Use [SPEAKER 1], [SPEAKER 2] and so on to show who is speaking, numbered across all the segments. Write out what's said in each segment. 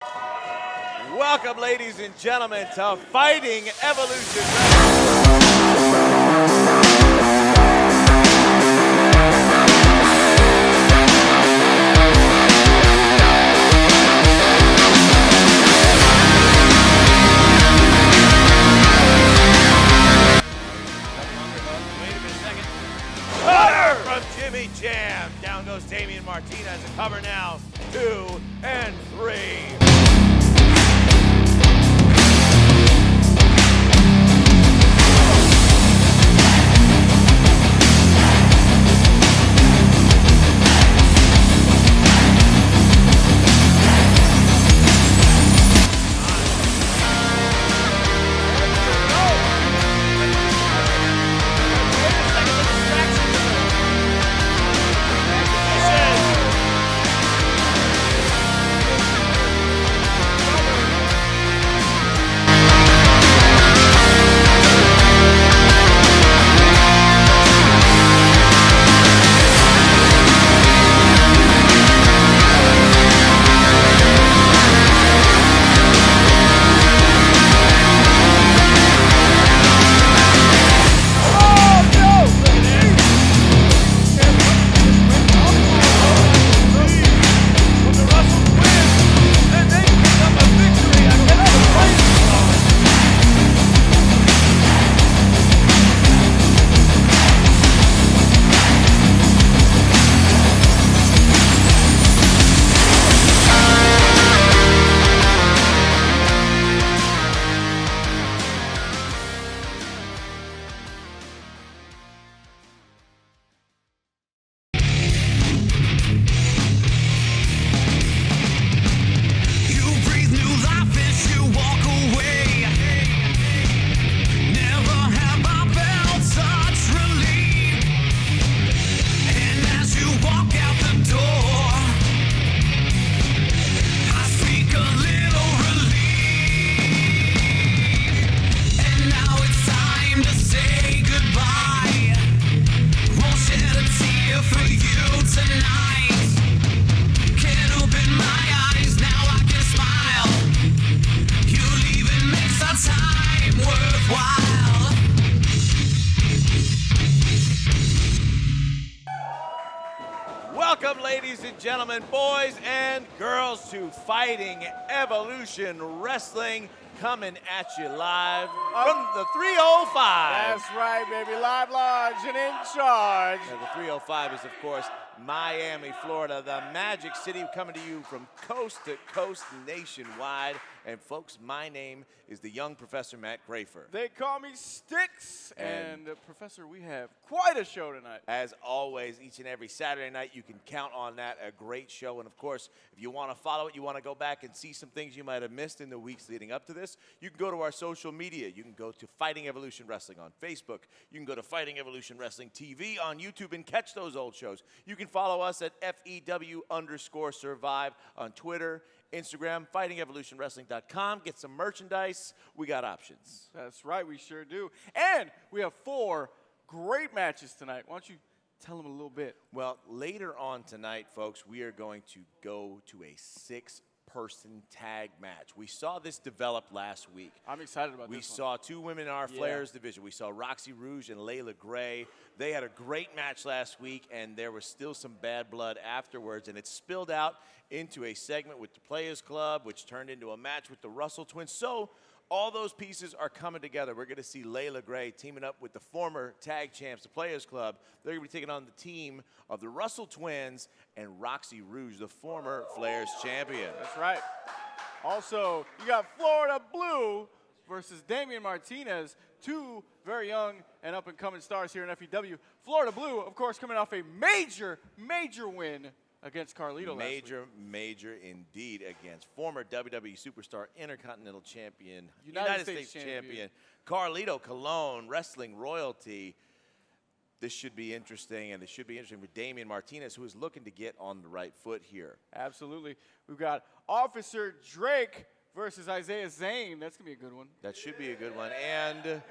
[SPEAKER 1] Welcome, ladies and gentlemen, to Fighting Evolution. From Jimmy Jam. Down goes Damian Martinez. A cover now, 2 and 3. Welcome, ladies and gentlemen, boys and girls, to Fighting Evolution Wrestling, coming at you live from the 305.
[SPEAKER 2] That's right, baby. Live, large, and in charge.
[SPEAKER 1] And the 305 is, of course, Miami, Florida, the Magic City, coming to you from coast to coast nationwide. And folks, my name is the young Professor Matt Grafer.
[SPEAKER 2] They call me Sticks. And Professor, we have quite a show tonight.
[SPEAKER 1] As always, each and every Saturday night, you can count on that, a great show. And of course, if you want to follow it, you want to go back and see some things you might have missed in the weeks leading up to this, you can go to our social media. You can go to Fighting Evolution Wrestling on Facebook. You can go to Fighting Evolution Wrestling TV on YouTube and catch those old shows. You can follow us at FEW_survive on Twitter, Instagram, fightingevolutionwrestling.com. Get some merchandise. We got options.
[SPEAKER 2] That's right, we sure do. And we have 4 great matches tonight. Why don't you tell them a little bit?
[SPEAKER 1] Well, later on tonight, folks, we are going to go to a 6-person tag match. We saw this develop last week.
[SPEAKER 2] I'm excited about this one.
[SPEAKER 1] We saw 2 women in our Playaz division. We saw Roxy, Rouge, and Leila Gray. They had a great match last week, and there was still some bad blood afterwards, and it spilled out into a segment with the Playaz Club, which turned into a match with the Russell Twins. So all those pieces are coming together. We're going to see Leila Gray teaming up with the former tag champs, the Playaz Club. They're going to be taking on the team of the Russell Twins and Roxy Rouge, the former Playaz champion.
[SPEAKER 2] That's right. Also, you got Florida Blue versus Damian Martinez, 2 very young and up-and-coming stars here in FEW. Florida Blue, of course, coming off a major win against Carlito last week.
[SPEAKER 1] Major indeed against former WWE Superstar Intercontinental Champion,
[SPEAKER 2] United States champion,
[SPEAKER 1] Carlito Colon, wrestling royalty. This should be interesting, and it should be interesting for Damian Martinez, who is looking to get on the right foot here.
[SPEAKER 2] Absolutely. We've got Officer Drake versus Izaiah Zane. That's going to be a good one.
[SPEAKER 1] That should be a good one. And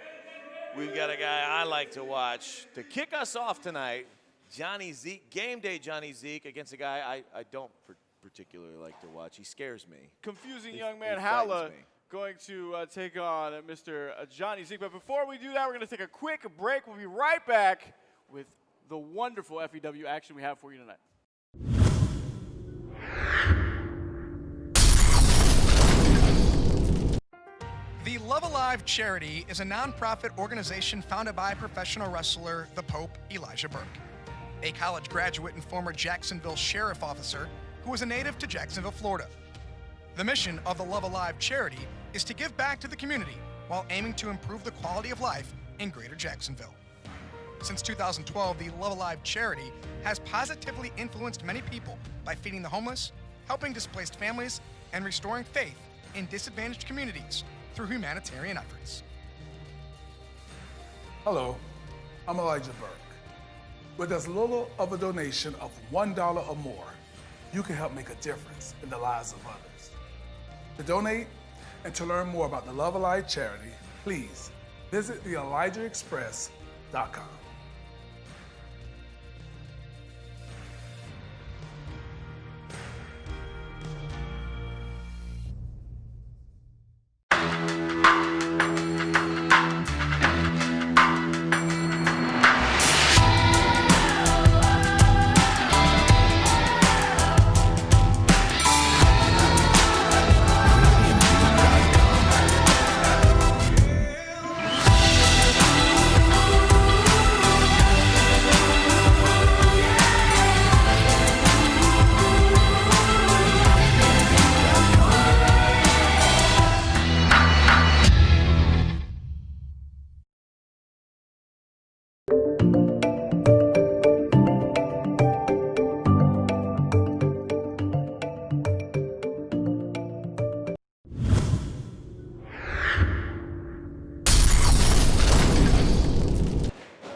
[SPEAKER 1] we've got a guy I like to watch to kick us off tonight, Johnny Zeke, game day Johnny Zeke, against a guy I don't particularly like to watch. He scares me.
[SPEAKER 2] Confusing
[SPEAKER 1] He-
[SPEAKER 2] young man
[SPEAKER 1] he frightens
[SPEAKER 2] Jaula
[SPEAKER 1] me.
[SPEAKER 2] going to take on Mr. Johnny Zeke. But before we do that, we're going to take a quick break. We'll be right back with the wonderful FEW action we have for you tonight.
[SPEAKER 3] The Love Alive charity is a nonprofit organization founded by professional wrestler, the Pope, Elijah Burke, a college graduate and former Jacksonville sheriff officer who is a native to Jacksonville, Florida. The mission of the Love Alive charity is to give back to the community while aiming to improve the quality of life in Greater Jacksonville. Since 2012, the Love Alive charity has positively influenced many people by feeding the homeless, helping displaced families, and restoring faith in disadvantaged communities through humanitarian efforts.
[SPEAKER 4] Hello, I'm Elijah Burke. With as little of a donation of $1 or more, you can help make a difference in the lives of others. To donate and to learn more about the Love Alive charity, please visit theelijahexpress.com.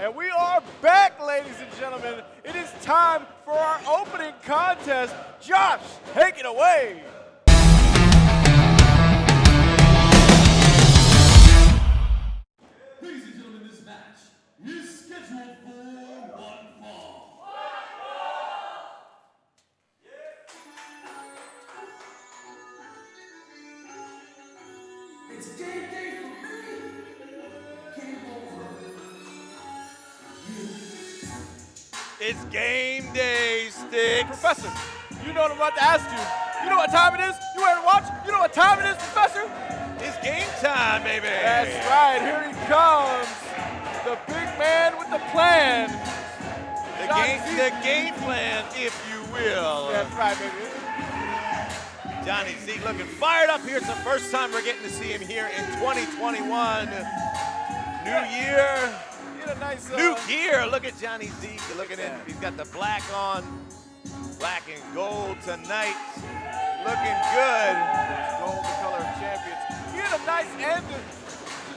[SPEAKER 2] And we are back, ladies and gentlemen. It is time for our opening contest. Josh, take it away.
[SPEAKER 5] Ladies and gentlemen, this match is scheduled for one fall. It's game day for me. Game over.
[SPEAKER 1] It's game day, Sticks.
[SPEAKER 2] Professor, you know what I'm about to ask you. You know what time it is? You wearing a watch? You know what time it is, Professor?
[SPEAKER 1] It's game time, baby.
[SPEAKER 2] That's right, here he comes. The big man with the plan.
[SPEAKER 1] The game plan, if you will.
[SPEAKER 2] That's right, baby.
[SPEAKER 1] Johnny Zeke looking fired up here. It's the first time we're getting to see him here in 2021. New year,
[SPEAKER 2] Get a nice
[SPEAKER 1] new gear. Look at Johnny Zeke looking in. He's got the black on, black and gold tonight. Looking good.
[SPEAKER 2] gold, the color of champions. He had a nice end to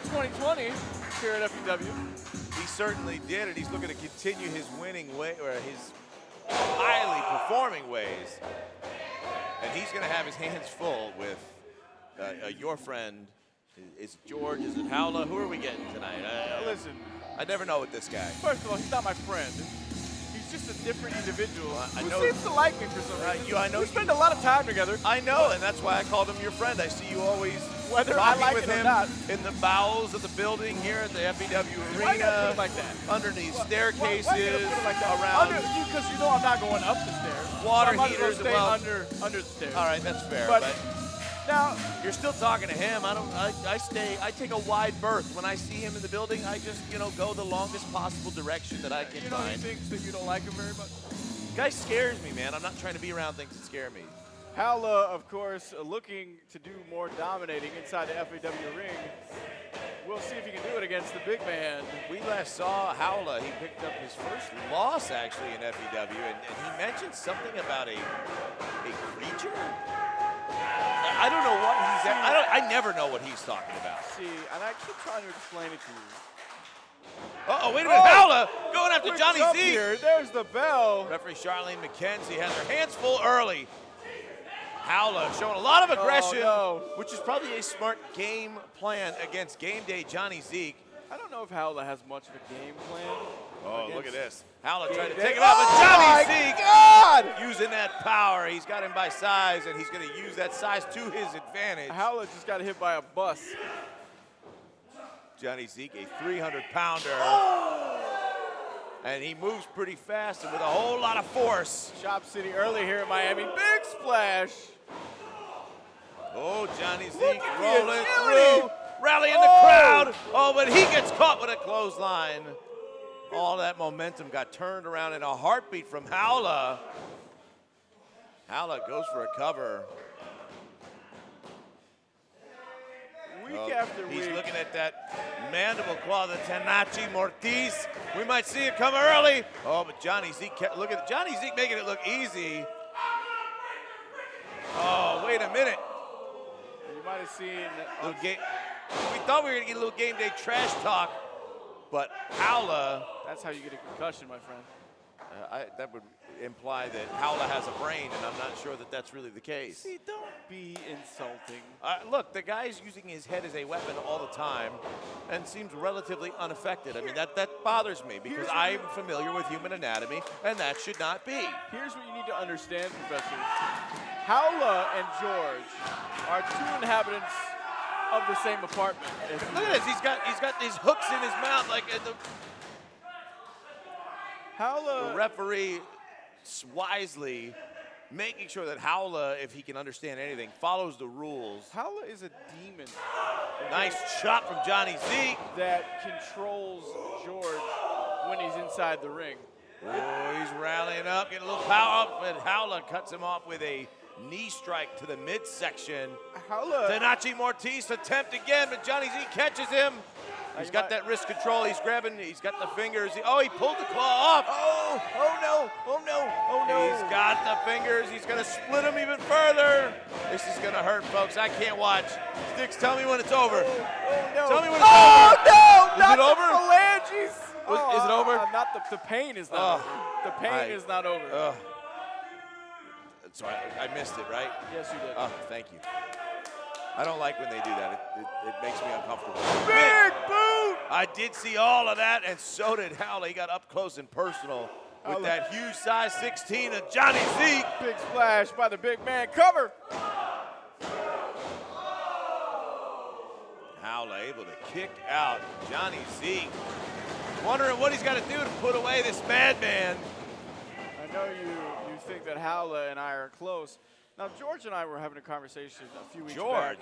[SPEAKER 2] 2020 here at FEW.
[SPEAKER 1] He certainly did, and he's looking to continue his winning way, or his highly performing ways. And he's going to have his hands full with your friend. Is it George? Is it Jaula? Who are we getting tonight?
[SPEAKER 2] Listen,
[SPEAKER 1] I never know with this guy.
[SPEAKER 2] first of all, he's not my friend. He's just a different individual
[SPEAKER 1] I
[SPEAKER 2] who
[SPEAKER 1] know-
[SPEAKER 2] seems to like me for some reason.
[SPEAKER 1] I know
[SPEAKER 2] we spend a lot of time together.
[SPEAKER 1] I know, and that's why I called him your friend. I see you always
[SPEAKER 2] Whether I
[SPEAKER 1] talking
[SPEAKER 2] like
[SPEAKER 1] with
[SPEAKER 2] it or
[SPEAKER 1] him
[SPEAKER 2] not.
[SPEAKER 1] in the bowels of the building here at the FEW
[SPEAKER 2] Why you gotta put
[SPEAKER 1] arena,
[SPEAKER 2] it like that?
[SPEAKER 1] underneath
[SPEAKER 2] Why
[SPEAKER 1] staircases,
[SPEAKER 2] you gotta put it like that?
[SPEAKER 1] around.
[SPEAKER 2] Because you know I'm not going up the stairs.
[SPEAKER 1] Water
[SPEAKER 2] so I might as well
[SPEAKER 1] heaters,
[SPEAKER 2] stay
[SPEAKER 1] well-
[SPEAKER 2] under the stairs.
[SPEAKER 1] All right, that's fair.
[SPEAKER 2] But-
[SPEAKER 1] But
[SPEAKER 2] Now,
[SPEAKER 1] you're still talking to him. I take a wide berth. When I see him in the building, I just, go the longest possible direction that I can
[SPEAKER 2] you know he
[SPEAKER 1] find.
[SPEAKER 2] thinks that you don't like him very much.
[SPEAKER 1] Guy scares me, man. I'm not trying to be around things that scare me.
[SPEAKER 2] Jaula, of course, looking to do more dominating inside the FAW ring. We'll see if he can do it against the big man.
[SPEAKER 1] We last saw Jaula. He picked up his first loss, actually, in FEW, and he mentioned something about a creature. I don't know what he's. I never know what he's talking about.
[SPEAKER 2] See, and I keep trying to explain it to you.
[SPEAKER 1] Uh-oh, wait a minute. Jaula going after
[SPEAKER 2] Quick
[SPEAKER 1] Johnny
[SPEAKER 2] jump
[SPEAKER 1] Zeke.
[SPEAKER 2] here. There's the bell.
[SPEAKER 1] Referee Charlene McKenzie has her hands full early. Jaula showing a lot of aggression,
[SPEAKER 2] Oh, no.
[SPEAKER 1] which is probably a smart game plan against game day Johnny Zeke.
[SPEAKER 2] I don't know if Jaula has much of a game plan.
[SPEAKER 1] Oh, look at this. Jaula
[SPEAKER 2] Game
[SPEAKER 1] tried to
[SPEAKER 2] day.
[SPEAKER 1] take him out, but
[SPEAKER 2] Oh
[SPEAKER 1] Johnny
[SPEAKER 2] my
[SPEAKER 1] Zeke
[SPEAKER 2] God!
[SPEAKER 1] using that power. He's got him by size, and he's going to use that size to his advantage.
[SPEAKER 2] Jaula just got hit by a bus.
[SPEAKER 1] Johnny Zeke, a 300-pounder. And he moves pretty fast and with a whole lot of force.
[SPEAKER 2] Shop City early here in Miami. Big splash.
[SPEAKER 1] Oh, Johnny
[SPEAKER 2] Look
[SPEAKER 1] Zeke
[SPEAKER 2] at the
[SPEAKER 1] rolling
[SPEAKER 2] agility.
[SPEAKER 1] through, rallying the crowd. Oh, but he gets caught with a clothesline. All that momentum got turned around in a heartbeat from Jaula. Jaula goes for a cover.
[SPEAKER 2] Week after
[SPEAKER 1] He's
[SPEAKER 2] week.
[SPEAKER 1] looking at that mandible claw, the Tenachi Mortis. We might see it come early. Oh, but Johnny Zeke, look at Johnny Zeke making it look easy. Oh, wait a minute.
[SPEAKER 2] You might have seen.
[SPEAKER 1] Little game. We thought we were gonna get a little game day trash talk, but Jaula.
[SPEAKER 2] That's how you get a concussion, my friend.
[SPEAKER 1] That would imply that Jaula has a brain, and I'm not sure that that's really the case.
[SPEAKER 2] See, don't be insulting.
[SPEAKER 1] Look, the guy's using his head as a weapon all the time and seems relatively unaffected. I mean, that bothers me because I'm familiar with human anatomy, and that should not be.
[SPEAKER 2] Here's what you need to understand, Professor. Jaula and George are two inhabitants of the same apartment.
[SPEAKER 1] Look at this. He's got these hooks in his mouth like the
[SPEAKER 2] Jaula.
[SPEAKER 1] referee wisely making sure that Jaula, if he can understand anything, follows the rules.
[SPEAKER 2] Jaula is a demon
[SPEAKER 1] Nice chop from Johnny Zeke.
[SPEAKER 2] that controls George when he's inside the ring.
[SPEAKER 1] Oh, he's rallying up, getting a little power up, but Jaula cuts him off with a knee strike to the midsection.
[SPEAKER 2] Jaula.
[SPEAKER 1] Tenachi Mortis attempt again, but Johnny Zeke catches him. He's got that wrist control. He's grabbing. He's got the fingers. He pulled the claw off.
[SPEAKER 2] Oh no! Oh no! Oh no!
[SPEAKER 1] He's got the fingers. He's going to split him even further. This is going to hurt, folks. I can't watch. Sticks, tell me when it's over.
[SPEAKER 2] Oh no!
[SPEAKER 1] Tell me when it's over.
[SPEAKER 2] No!
[SPEAKER 1] Is
[SPEAKER 2] Not
[SPEAKER 1] it over?
[SPEAKER 2] the phalanges.
[SPEAKER 1] Is it over?
[SPEAKER 2] Not the pain is not over. The pain is not over.
[SPEAKER 1] So I missed it, right?
[SPEAKER 2] Yes, you did.
[SPEAKER 1] Oh, thank you. I don't like when they do that. It makes me uncomfortable.
[SPEAKER 2] Big boot!
[SPEAKER 1] I did see all of that, and so did Jaula. He got up close and personal with that huge size 16 of Johnny Zeke.
[SPEAKER 2] Big splash by the big man. Cover!
[SPEAKER 1] Jaula able to kick out Johnny Zeke. Wondering what he's got to do to put away this madman.
[SPEAKER 2] I know you think that Jaula and I are close. Now, George and I were having a conversation a few weeks back.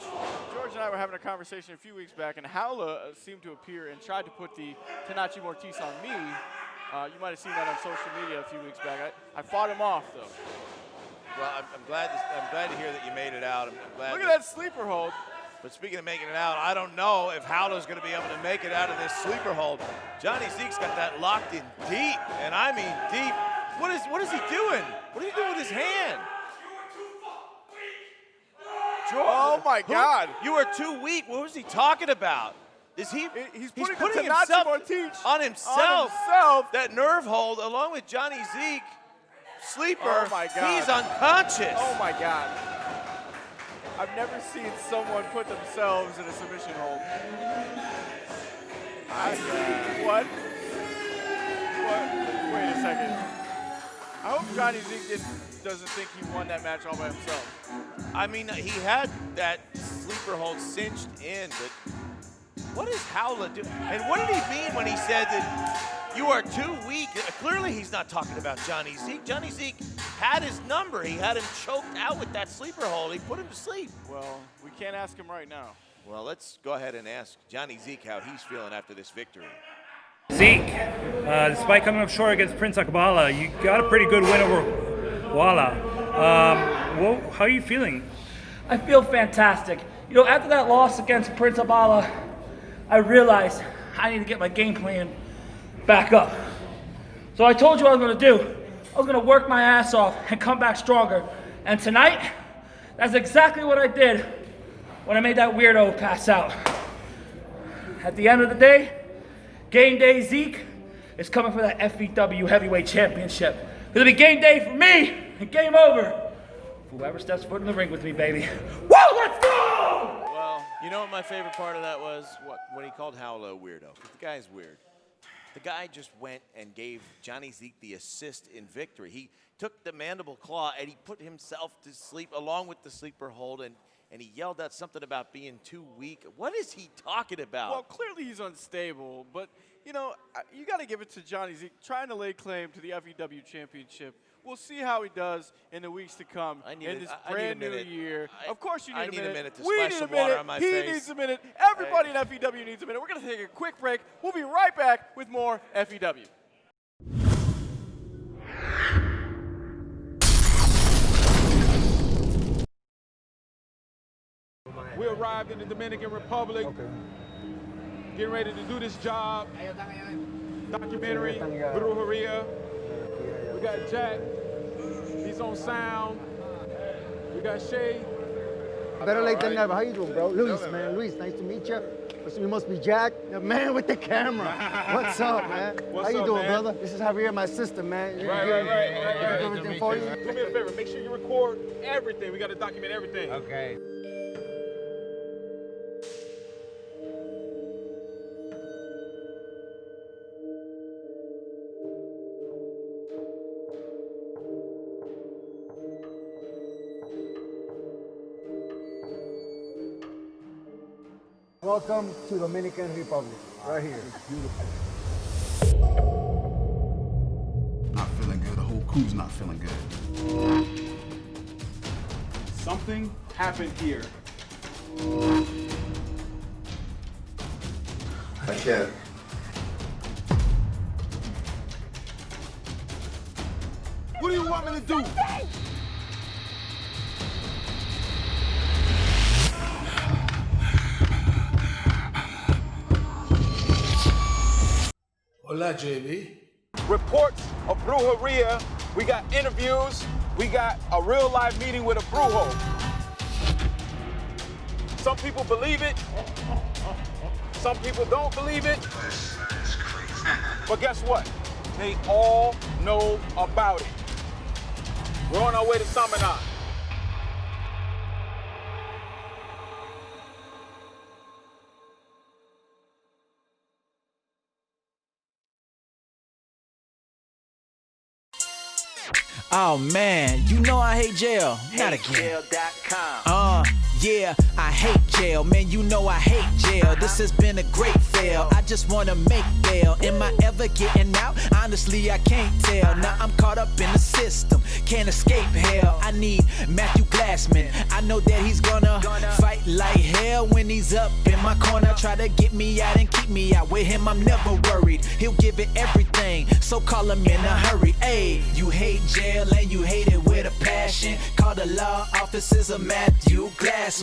[SPEAKER 2] George and I were having a conversation a few weeks back, and Jaula seemed to appear and tried to put the Tenachi Mortis on me. You might have seen that on social media a few weeks back. I fought him off, though.
[SPEAKER 1] Well, I'm glad to hear that you made it out. I'm glad.
[SPEAKER 2] Look at that sleeper hold.
[SPEAKER 1] But speaking of making it out, I don't know if Jaula's going to be able to make it out of this sleeper hold. Johnny Zeke's got that locked in deep, and I mean deep. What is he doing? What are you doing with his hand?
[SPEAKER 2] Oh my God!
[SPEAKER 1] You are too weak. What was he talking about? Is he?
[SPEAKER 2] He's
[SPEAKER 1] He's
[SPEAKER 2] putting
[SPEAKER 1] putting
[SPEAKER 2] the
[SPEAKER 1] himself
[SPEAKER 2] Tenachi
[SPEAKER 1] on himself.
[SPEAKER 2] himself.
[SPEAKER 1] That nerve hold, along with Johnny Zeke, sleeper.
[SPEAKER 2] Oh my God!
[SPEAKER 1] He's unconscious.
[SPEAKER 2] Oh my God! I've never seen someone put themselves in a submission hold. What? Wait a second. I hope Johnny Zeke doesn't think he won that match all by himself.
[SPEAKER 1] I mean, he had that sleeper hold cinched in, but what is Jaula doing? And what did he mean when he said that you are too weak? Clearly, he's not talking about Johnny Zeke. Johnny Zeke had his number. He had him choked out with that sleeper hold. He put him to sleep.
[SPEAKER 2] Well, we can't ask him right now.
[SPEAKER 1] Well, let's go ahead and ask Johnny Zeke how he's feeling after this victory.
[SPEAKER 6] Zeke, despite coming up short against Prince Akbala, you got a pretty good win over Walla. How are you feeling?
[SPEAKER 7] I feel fantastic. You know, after that loss against Prince Akbala, I realized I need to get my game plan back up. So I told you what I was going to do. I was going to work my ass off and come back stronger. And tonight, that's exactly what I did when I made that weirdo pass out. At the end of the day, game day Zeke is coming for that FEW Heavyweight Championship. It'll be game day for me and game over. Whoever steps foot in the ring with me, baby. Whoa, let's go!
[SPEAKER 2] Well, you know,
[SPEAKER 1] what my favorite part of that was? What? When he called Jaula a weirdo. The guy's weird. The guy just went and gave Johnny Zeke the assist in victory. He took the mandible claw and he put himself to sleep along with the sleeper hold, and he yelled out something about being too weak. What is he talking about?
[SPEAKER 2] Well, clearly he's unstable, but, you know, you got to give it to Johnny Zeke trying to lay claim to the FEW championship. We'll see how he does in the weeks to come in this brand new year. Of course you need a minute.
[SPEAKER 1] I need a minute to
[SPEAKER 2] we
[SPEAKER 1] splash
[SPEAKER 2] need
[SPEAKER 1] some
[SPEAKER 2] a minute.
[SPEAKER 1] water on my face.
[SPEAKER 2] He needs a minute. Everybody in FEW needs a minute. We're going to take a quick break. We'll be right back with more FEW.
[SPEAKER 8] We arrived in the Dominican Republic, getting ready to do this job. Documentary, Brujeria. We got Jack, he's on sound. We got Shay.
[SPEAKER 9] Better late than never. How you doing, bro? Luis, man. Luis, nice to meet you. You must be Jack, the man with the camera. What's up, man? How you doing, brother? This is Javier, my sister, man.
[SPEAKER 8] Right.
[SPEAKER 9] Everything for you?
[SPEAKER 8] Do me a favor, make sure you record everything. We got to document everything.
[SPEAKER 9] Okay. Welcome to Dominican Republic, right here. It's beautiful.
[SPEAKER 10] Not feeling good. The whole crew's not feeling good.
[SPEAKER 8] Something happened here.
[SPEAKER 10] I can't. What do you want me to do?
[SPEAKER 4] Hola, JB.
[SPEAKER 8] Reports of Brujeria. We got interviews. We got a real live meeting with a Brujo. Some people believe it. Some people don't believe it. But guess what? They all know about it. We're on our way to Samaná.
[SPEAKER 11] Oh man, you know I hate jail. Not again. Yeah, I hate jail. Man, you know I hate jail. This has been a great fail. I just wanna make bail. Am I ever getting out? Honestly, I can't tell. Now I'm caught up in the system. Can't escape hell. I need Matthew Glassman. I know that he's gonna fight like hell when he's up in my corner. Try to get me out and keep me out. With him, I'm never worried. He'll give it everything. So call him in a hurry. Ayy, you hate jail and you hate it with a passion. Call the law offices of Matthew Glassman.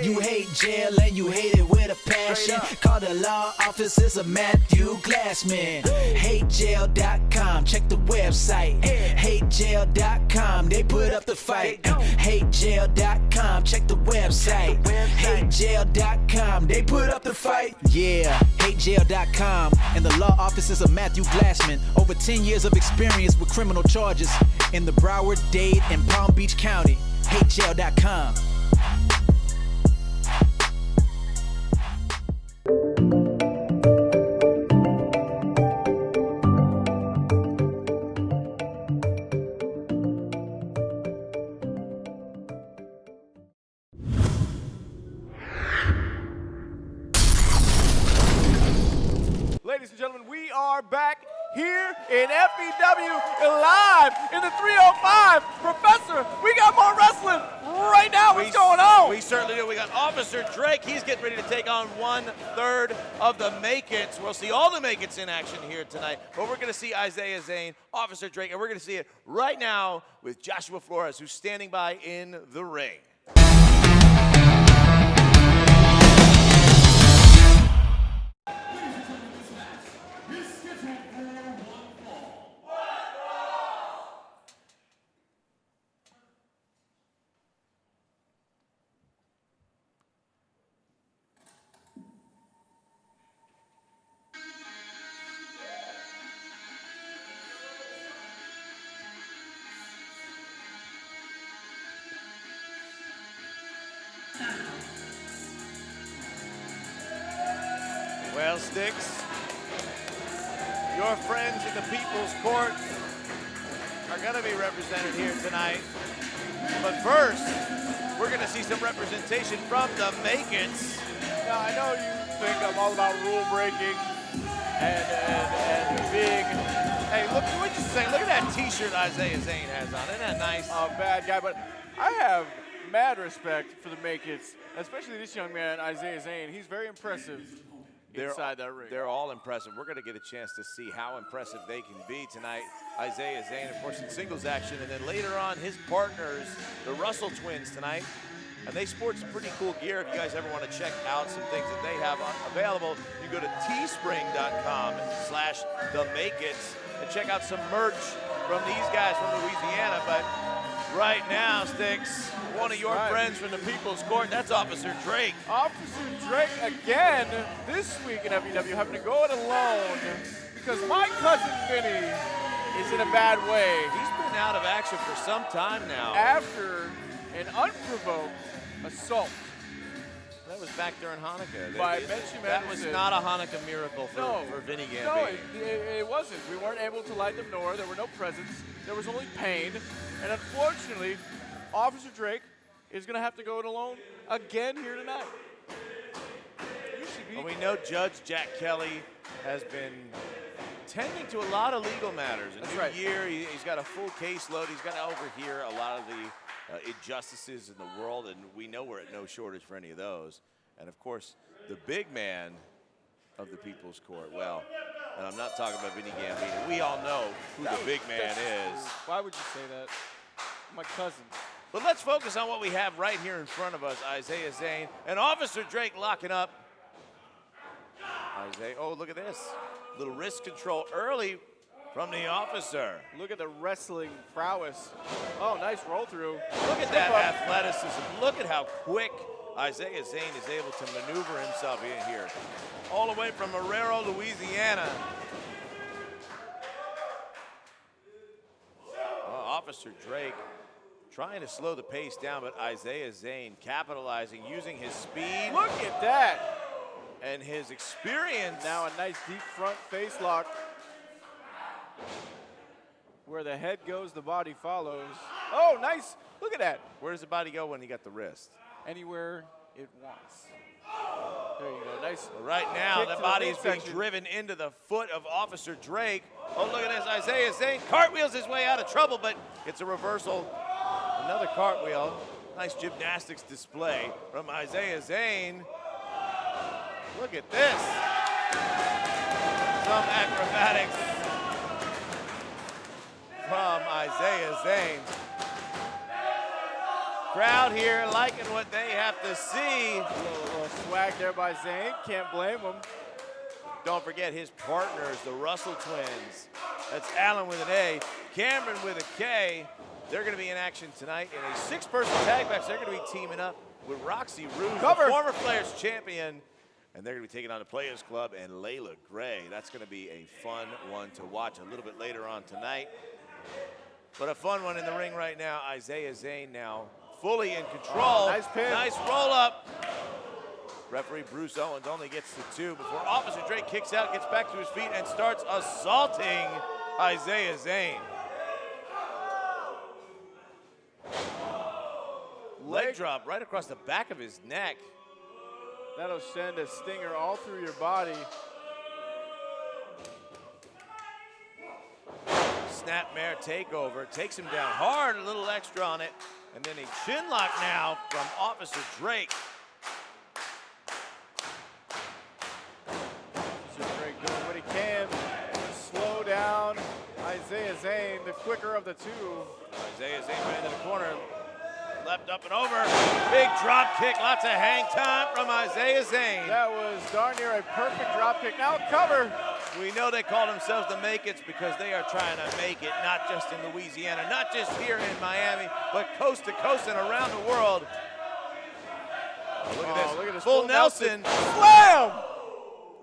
[SPEAKER 11] You hate jail and you hate it with a passion. Call the law offices of Matthew Glassman. HateJail.com, check the website. HateJail.com, they put up the fight. HateJail.com, check the website. HateJail.com, they put up the fight. Yeah, HateJail.com and the law offices of Matthew Glassman. Over 10 years of experience with criminal charges in the Broward, Dade, and Palm Beach County. HateJail.com.
[SPEAKER 2] Ladies and gentlemen, we are back here in FEW live in the 305. Professor, we got more wrestling right now. What's going on?
[SPEAKER 1] We certainly do. We got Officer Drake. He's getting ready to take on 1/3 of the Make-Its. We'll see all the Make-Its in action here tonight. But we're going to see Izaiah, Zane, Officer Drake, and we're going to see it right now with Joshua Flores, who's standing by in the ring. Well, Sticks, your friends in the People's Court are going to be represented here tonight. But first, we're going to see some representation from the Make-Its.
[SPEAKER 2] Now, I know you think I'm all about rule breaking and being.
[SPEAKER 1] Hey, look what you say. Look at that T-shirt Izaiah Zane has on. Isn't that nice?
[SPEAKER 2] Bad guy, but I have mad respect for the Make-Its, especially this young man, Izaiah Zane. He's very impressive inside that ring.
[SPEAKER 1] They're all impressive. We're going to get a chance to see how impressive they can be tonight. Izaiah Zane, of course, in singles action, and then later on, his partners, the Russell twins tonight. And they sport some pretty cool gear. If you guys ever want to check out some things that they have available, you go to teespring.com/themakeits and check out some merch from these guys from Louisiana. But right now, Sticks, one of your friends from the People's Court, that's Officer Drake.
[SPEAKER 2] Officer Drake again this week in FEW having to go it alone because my cousin Vinny is in a bad way.
[SPEAKER 1] He's been out of action for some time now.
[SPEAKER 2] After an unprovoked assault.
[SPEAKER 1] That was back during Hanukkah.
[SPEAKER 2] That
[SPEAKER 1] was not a Hanukkah miracle for Vinny Gambino.
[SPEAKER 2] No, it wasn't. We weren't able to light the menorah. There were no presents. There was only pain. And unfortunately, Officer Drake is going to have to go it alone again here tonight.
[SPEAKER 1] Well, we know Judge Jack Kelly has been tending to a lot of legal matters. A new year, he's got a full caseload. He's got to overhear a lot of the injustices in the world, and we know we're at no shortage for any of those. And of course, the big man of the People's Court, well, and I'm not talking about Vinny Gambino. We all know who the big man is.
[SPEAKER 2] Why would you say that? My cousin.
[SPEAKER 1] But let's focus on what we have right here in front of us. Izaiah Zane and Officer Drake locking up. Izaiah, oh, look at this. Little wrist control early from the officer.
[SPEAKER 2] Look at the wrestling prowess. Oh, nice roll through.
[SPEAKER 1] Look at that athleticism. Look at how quick Izaiah Zane is able to maneuver himself in here. All the way from Marrero, Louisiana. Officer Drake trying to slow the pace down, but Izaiah Zane capitalizing, using his speed.
[SPEAKER 2] Look at that.
[SPEAKER 1] And his experience.
[SPEAKER 2] Now a nice deep front face lock. Where the head goes, the body follows. Oh, nice. Look at that.
[SPEAKER 1] Where does the body go when he got the wrist?
[SPEAKER 2] Anywhere it wants. There you go. Nice.
[SPEAKER 1] Well, right now, the body is being driven into the foot of Officer Drake. Oh, look at this. Izaiah Zane cartwheels his way out of trouble, but it's a reversal. Another cartwheel. Nice gymnastics display from Izaiah Zane. Look at this. Some acrobatics from Izaiah Zane. Crowd here liking what they have to see.
[SPEAKER 2] A little swag there by Zane. Can't blame him.
[SPEAKER 1] Don't forget his partners, the Russell twins. That's Allen with an A, Cameron with a K. They're going to be in action tonight in a 6-person tag match. They're going to be teaming up with Roxy Rouge, the former Playaz champion. And they're going to be taking on the Playaz Club and Leila Gray. That's going to be a fun one to watch a little bit later on tonight. But a fun one in the ring right now. Izaiah Zane now fully in control.
[SPEAKER 2] Nice pin.
[SPEAKER 1] Nice roll up. Referee Bruce Owens only gets to 2 before Officer Drake kicks out, gets back to his feet, and starts assaulting Izaiah Zane. Leg drop right across the back of his neck.
[SPEAKER 2] That'll send a stinger all through your body.
[SPEAKER 1] Snapmare takeover, takes him down hard, a little extra on it, and then a chin lock now from Officer Drake.
[SPEAKER 2] Officer Drake doing what he can to slow down Izaiah Zane, the quicker of the two.
[SPEAKER 1] Izaiah Zane right into the corner. Leapt up and over. Big drop kick. Lots of hang time from Izaiah Zane.
[SPEAKER 2] That was darn near a perfect drop kick. Now cover.
[SPEAKER 1] We know they call themselves the Make-Its because they are trying to make it, not just in Louisiana, not just here in Miami, but coast to coast and around the world. Oh, look at this. Full Nelson.
[SPEAKER 2] Slam!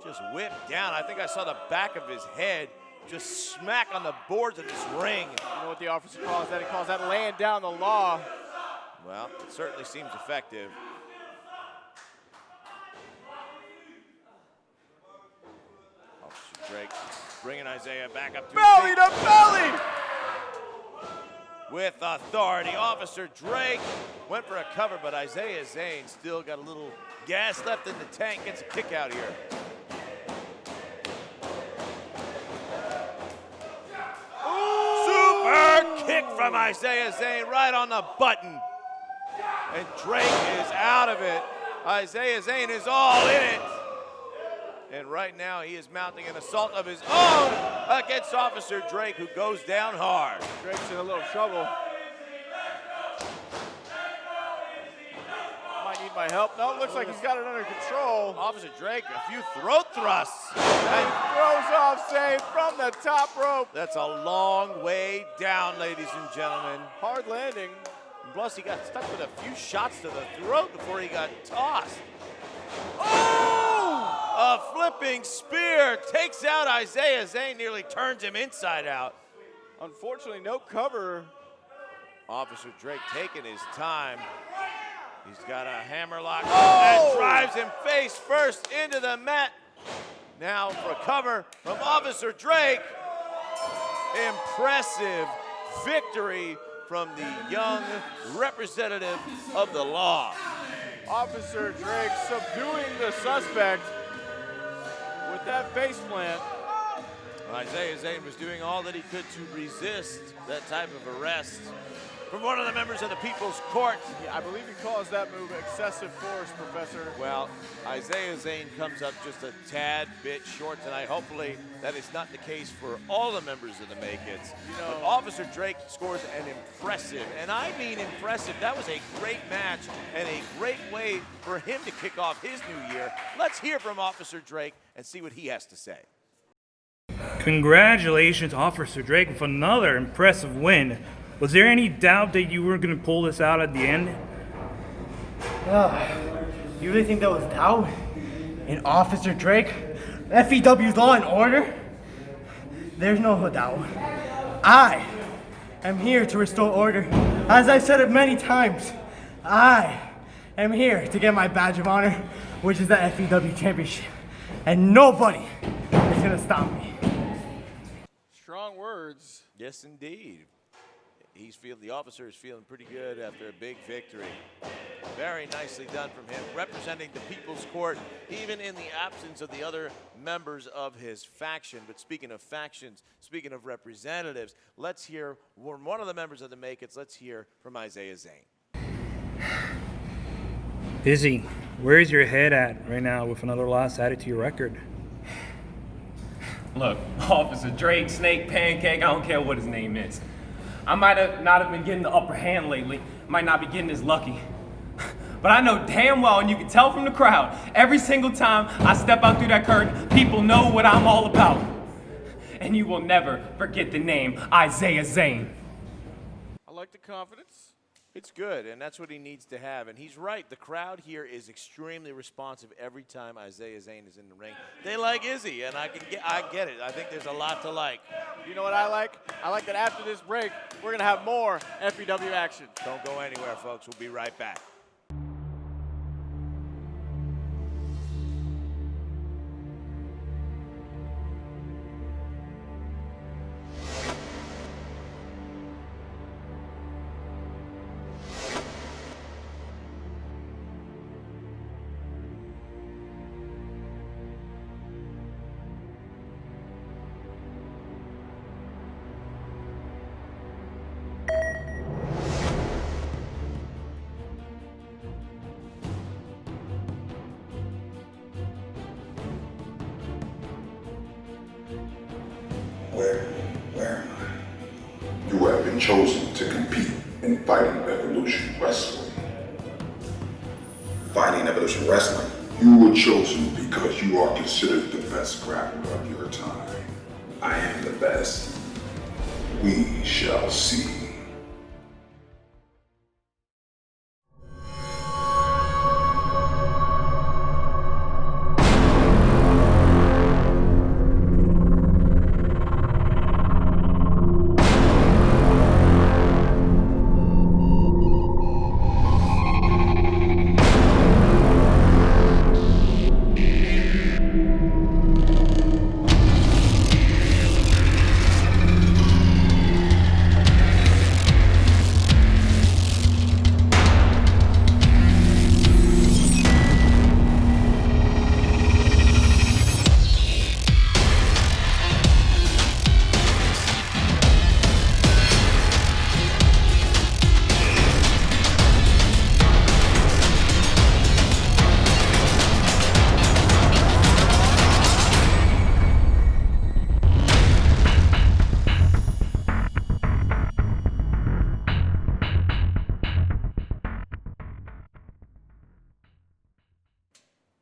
[SPEAKER 1] Just whipped down. I think I saw the back of his head just smack on the boards of this ring.
[SPEAKER 2] You know what the officer calls that? He calls that laying down the law.
[SPEAKER 1] Well, it certainly seems effective. Bringing Izaiah back up to
[SPEAKER 2] belly
[SPEAKER 1] his
[SPEAKER 2] to belly.
[SPEAKER 1] with authority. Officer Drake went for a cover, but Izaiah Zane still got a little gas left in the tank. Gets a kick out here. Super kick from Izaiah Zane right on the button. And Drake is out of it. Izaiah Zane is all in it. And right now he is mounting an assault of his own against Officer Drake, who goes down hard.
[SPEAKER 2] Drake's in a little trouble. Might need my help. No, looks like he's got it under control.
[SPEAKER 1] Officer Drake, a few throat thrusts.
[SPEAKER 2] And throws off Zane from the top rope.
[SPEAKER 1] That's a long way down, ladies and gentlemen.
[SPEAKER 2] Hard landing.
[SPEAKER 1] And plus, he got stuck with a few shots to the throat before he got tossed. Oh! A flipping spear takes out Izaiah Zane, nearly turns him inside out.
[SPEAKER 2] Unfortunately, no cover.
[SPEAKER 1] Officer Drake taking his time. He's got a hammerlock
[SPEAKER 2] Oh!
[SPEAKER 1] that drives him face first into the mat. Now for cover from Officer Drake. Impressive victory from the young representative of the law.
[SPEAKER 2] Officer Drake subduing the suspect with that face plant.
[SPEAKER 1] Izaiah Zane was doing all that he could to resist that type of arrest from one of the members of the People's Court.
[SPEAKER 2] Yeah, I believe he calls that move excessive force, Professor.
[SPEAKER 1] Well, Izaiah Zane comes up just a tad bit short tonight. Hopefully that is not the case for all the members of the Make-Its. But Officer Drake scores an impressive, and I mean impressive, that was a great match and a great way for him to kick off his new year. Let's hear from Officer Drake and see what he has to say.
[SPEAKER 6] Congratulations, Officer Drake, with another impressive win. Was there any doubt that you were going to pull this out at the end?
[SPEAKER 9] You really think that was doubt? In Officer Drake? FEW's Law and Order? There's no doubt. I am here to restore order. As I've said it many times, I am here to get my badge of honor, which is the FEW Championship. And nobody is going to stop me.
[SPEAKER 2] Strong words.
[SPEAKER 1] Yes, indeed. The officer is feeling pretty good after a big victory. Very nicely done from him, representing the People's Court, even in the absence of the other members of his faction. But speaking of factions, speaking of representatives, let's hear from one of the members of the Make-Its. Let's hear from Izaiah Zane.
[SPEAKER 6] Izzy, where's your head at right now with another loss added to your record?
[SPEAKER 12] Look, Officer Drake, Snake, Pancake, I don't care what his name is. I might not have been getting the upper hand lately, might not be getting as lucky. But I know damn well, and you can tell from the crowd, every single time I step out through that curtain, people know what I'm all about. And you will never forget the name Izaiah Zane.
[SPEAKER 2] I like the confidence.
[SPEAKER 1] It's good, and that's what he needs to have. And he's right. The crowd here is extremely responsive every time Izaiah Zane is in the ring. They like Izzy, and I get it. I think there's a lot to like.
[SPEAKER 2] You know what I like? I like that after this break, we're going to have more FEW action.
[SPEAKER 1] Don't go anywhere, folks. We'll be right back.
[SPEAKER 13] Where am I? You have been chosen to compete in Fighting Evolution Wrestling. Fighting Evolution Wrestling? You were chosen because you are considered the best grappler of your time. I am the best. We shall see.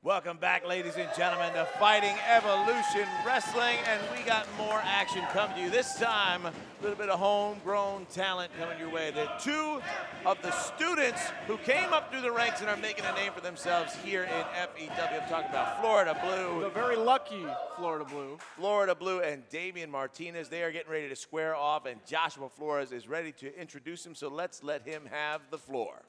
[SPEAKER 1] Welcome back, ladies and gentlemen, to Fighting Evolution Wrestling, and we got more action coming to you. This time, a little bit of homegrown talent coming your way. The two of the students who came up through the ranks and are making a name for themselves here in FEW. I'm talking about Florida Blue.
[SPEAKER 2] The very lucky Florida Blue.
[SPEAKER 1] Florida Blue and Damian Martinez. They are getting ready to square off, and Joshua Flores is ready to introduce him, so let's let him have the floor.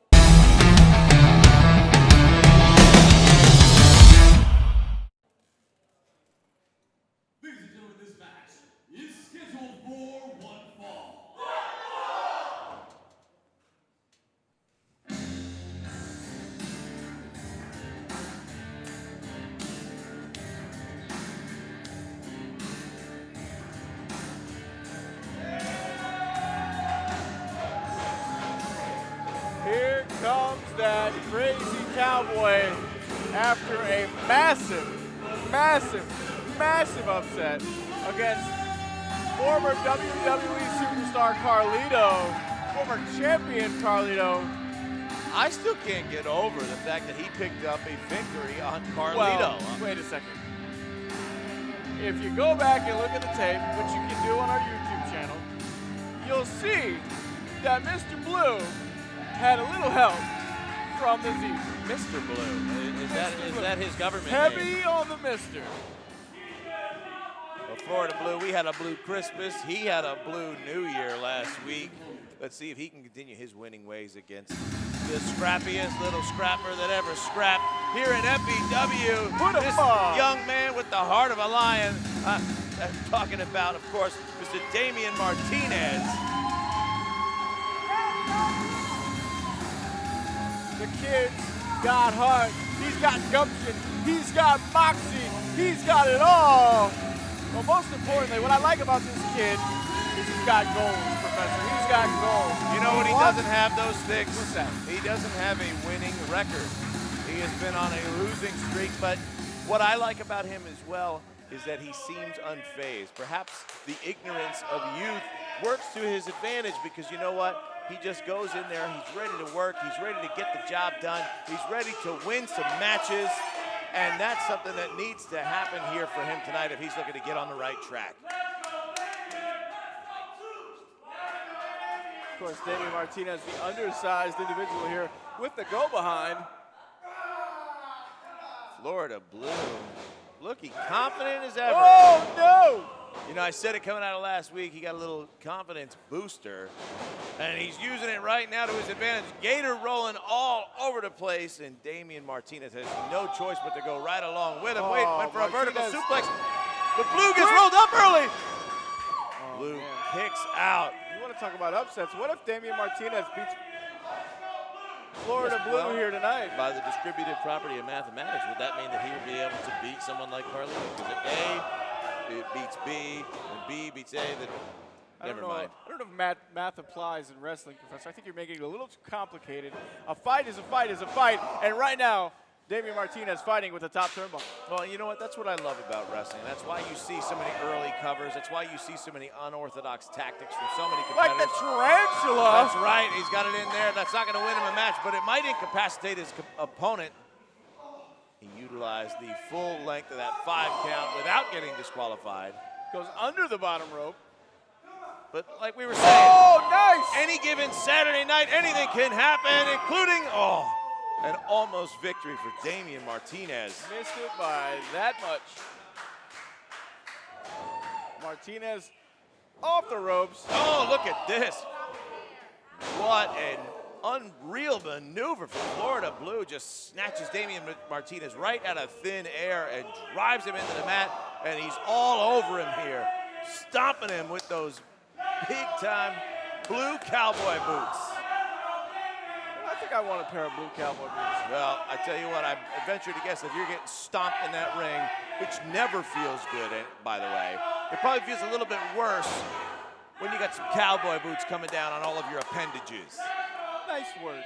[SPEAKER 2] Here comes that crazy cowboy after a massive upset against former WWE superstar Carlito, former champion Carlito.
[SPEAKER 1] I still can't get over the fact that he picked up a victory on Carlito.
[SPEAKER 2] Well, wait a second. If you go back and look at the tape, which you can do on our YouTube channel, you'll see that Mr. Blue had a little help from the Zeke.
[SPEAKER 1] Mr. Blue, is that his government
[SPEAKER 2] Heavy
[SPEAKER 1] name?
[SPEAKER 2] on the Mr.
[SPEAKER 1] Well, Florida Blue, we had a blue Christmas. He had a blue New Year last week. Let's see if he can continue his winning ways against the scrappiest little scrapper that ever scrapped here at FEW. This young man with the heart of a lion. I'm talking about, of course, Mr. Damian Martinez.
[SPEAKER 2] The kid's got heart, he's got gumption, he's got moxie, he's got it all. Well, most importantly, what I like about this kid is he's got goals, Professor. He's got goals.
[SPEAKER 1] You know what he doesn't have, those sticks?
[SPEAKER 2] What's that?
[SPEAKER 1] He doesn't have a winning record. He has been on a losing streak, but what I like about him as well is that he seems unfazed. Perhaps the ignorance of youth works to his advantage because you know what? He just goes in there, he's ready to work, he's ready to get the job done, he's ready to win some matches, and that's something that needs to happen here for him tonight if he's looking to get on the right track.
[SPEAKER 2] Of course, Damian Martinez, the undersized individual here with the go-behind.
[SPEAKER 1] Florida Blue, looking confident as ever.
[SPEAKER 2] Oh, no!
[SPEAKER 1] You know, I said it coming out of last week, he got a little confidence booster, and he's using it right now to his advantage. Gator rolling all over the place, and Damian Martinez has no choice but to go right along with him. Wait, went for a vertical suplex. But Blue gets rolled up early. Blue kicks out.
[SPEAKER 2] You want to talk about upsets? What if Damian Martinez beats Florida Blue here tonight?
[SPEAKER 1] By the distributive property of mathematics, would that mean that he would be able to beat someone like Carlito? Because if it beats B, and B beats A, then never mind.
[SPEAKER 2] I don't know if math applies in wrestling, Professor. I think you're making it a little too complicated. A fight is a fight is a fight, and right now, Damian Martinez fighting with the top turnbuckle.
[SPEAKER 1] Well, you know what? That's what I love about wrestling. That's why you see so many early covers. That's why you see so many unorthodox tactics from so many competitors.
[SPEAKER 2] Like the tarantula.
[SPEAKER 1] That's right. He's got it in there. That's not going to win him a match, but it might incapacitate his opponent. He utilized the full length of that 5 count without getting disqualified.
[SPEAKER 2] Goes under the bottom rope.
[SPEAKER 1] But like we were saying,
[SPEAKER 2] nice!
[SPEAKER 1] Any given Saturday night, anything can happen, including, an almost victory for Damian Martinez.
[SPEAKER 2] Missed it by that much. Martinez off the ropes.
[SPEAKER 1] Oh, look at this. What an unreal maneuver from Florida Blue. Just snatches Damian Martinez right out of thin air and drives him into the mat, and he's all over him here, stomping him with those big-time blue cowboy boots.
[SPEAKER 2] I think I want a pair of blue cowboy boots.
[SPEAKER 1] Well, I tell you what, I venture to guess if you're getting stomped in that ring, which never feels good, by the way, it probably feels a little bit worse when you got some cowboy boots coming down on all of your appendages.
[SPEAKER 2] Nice work.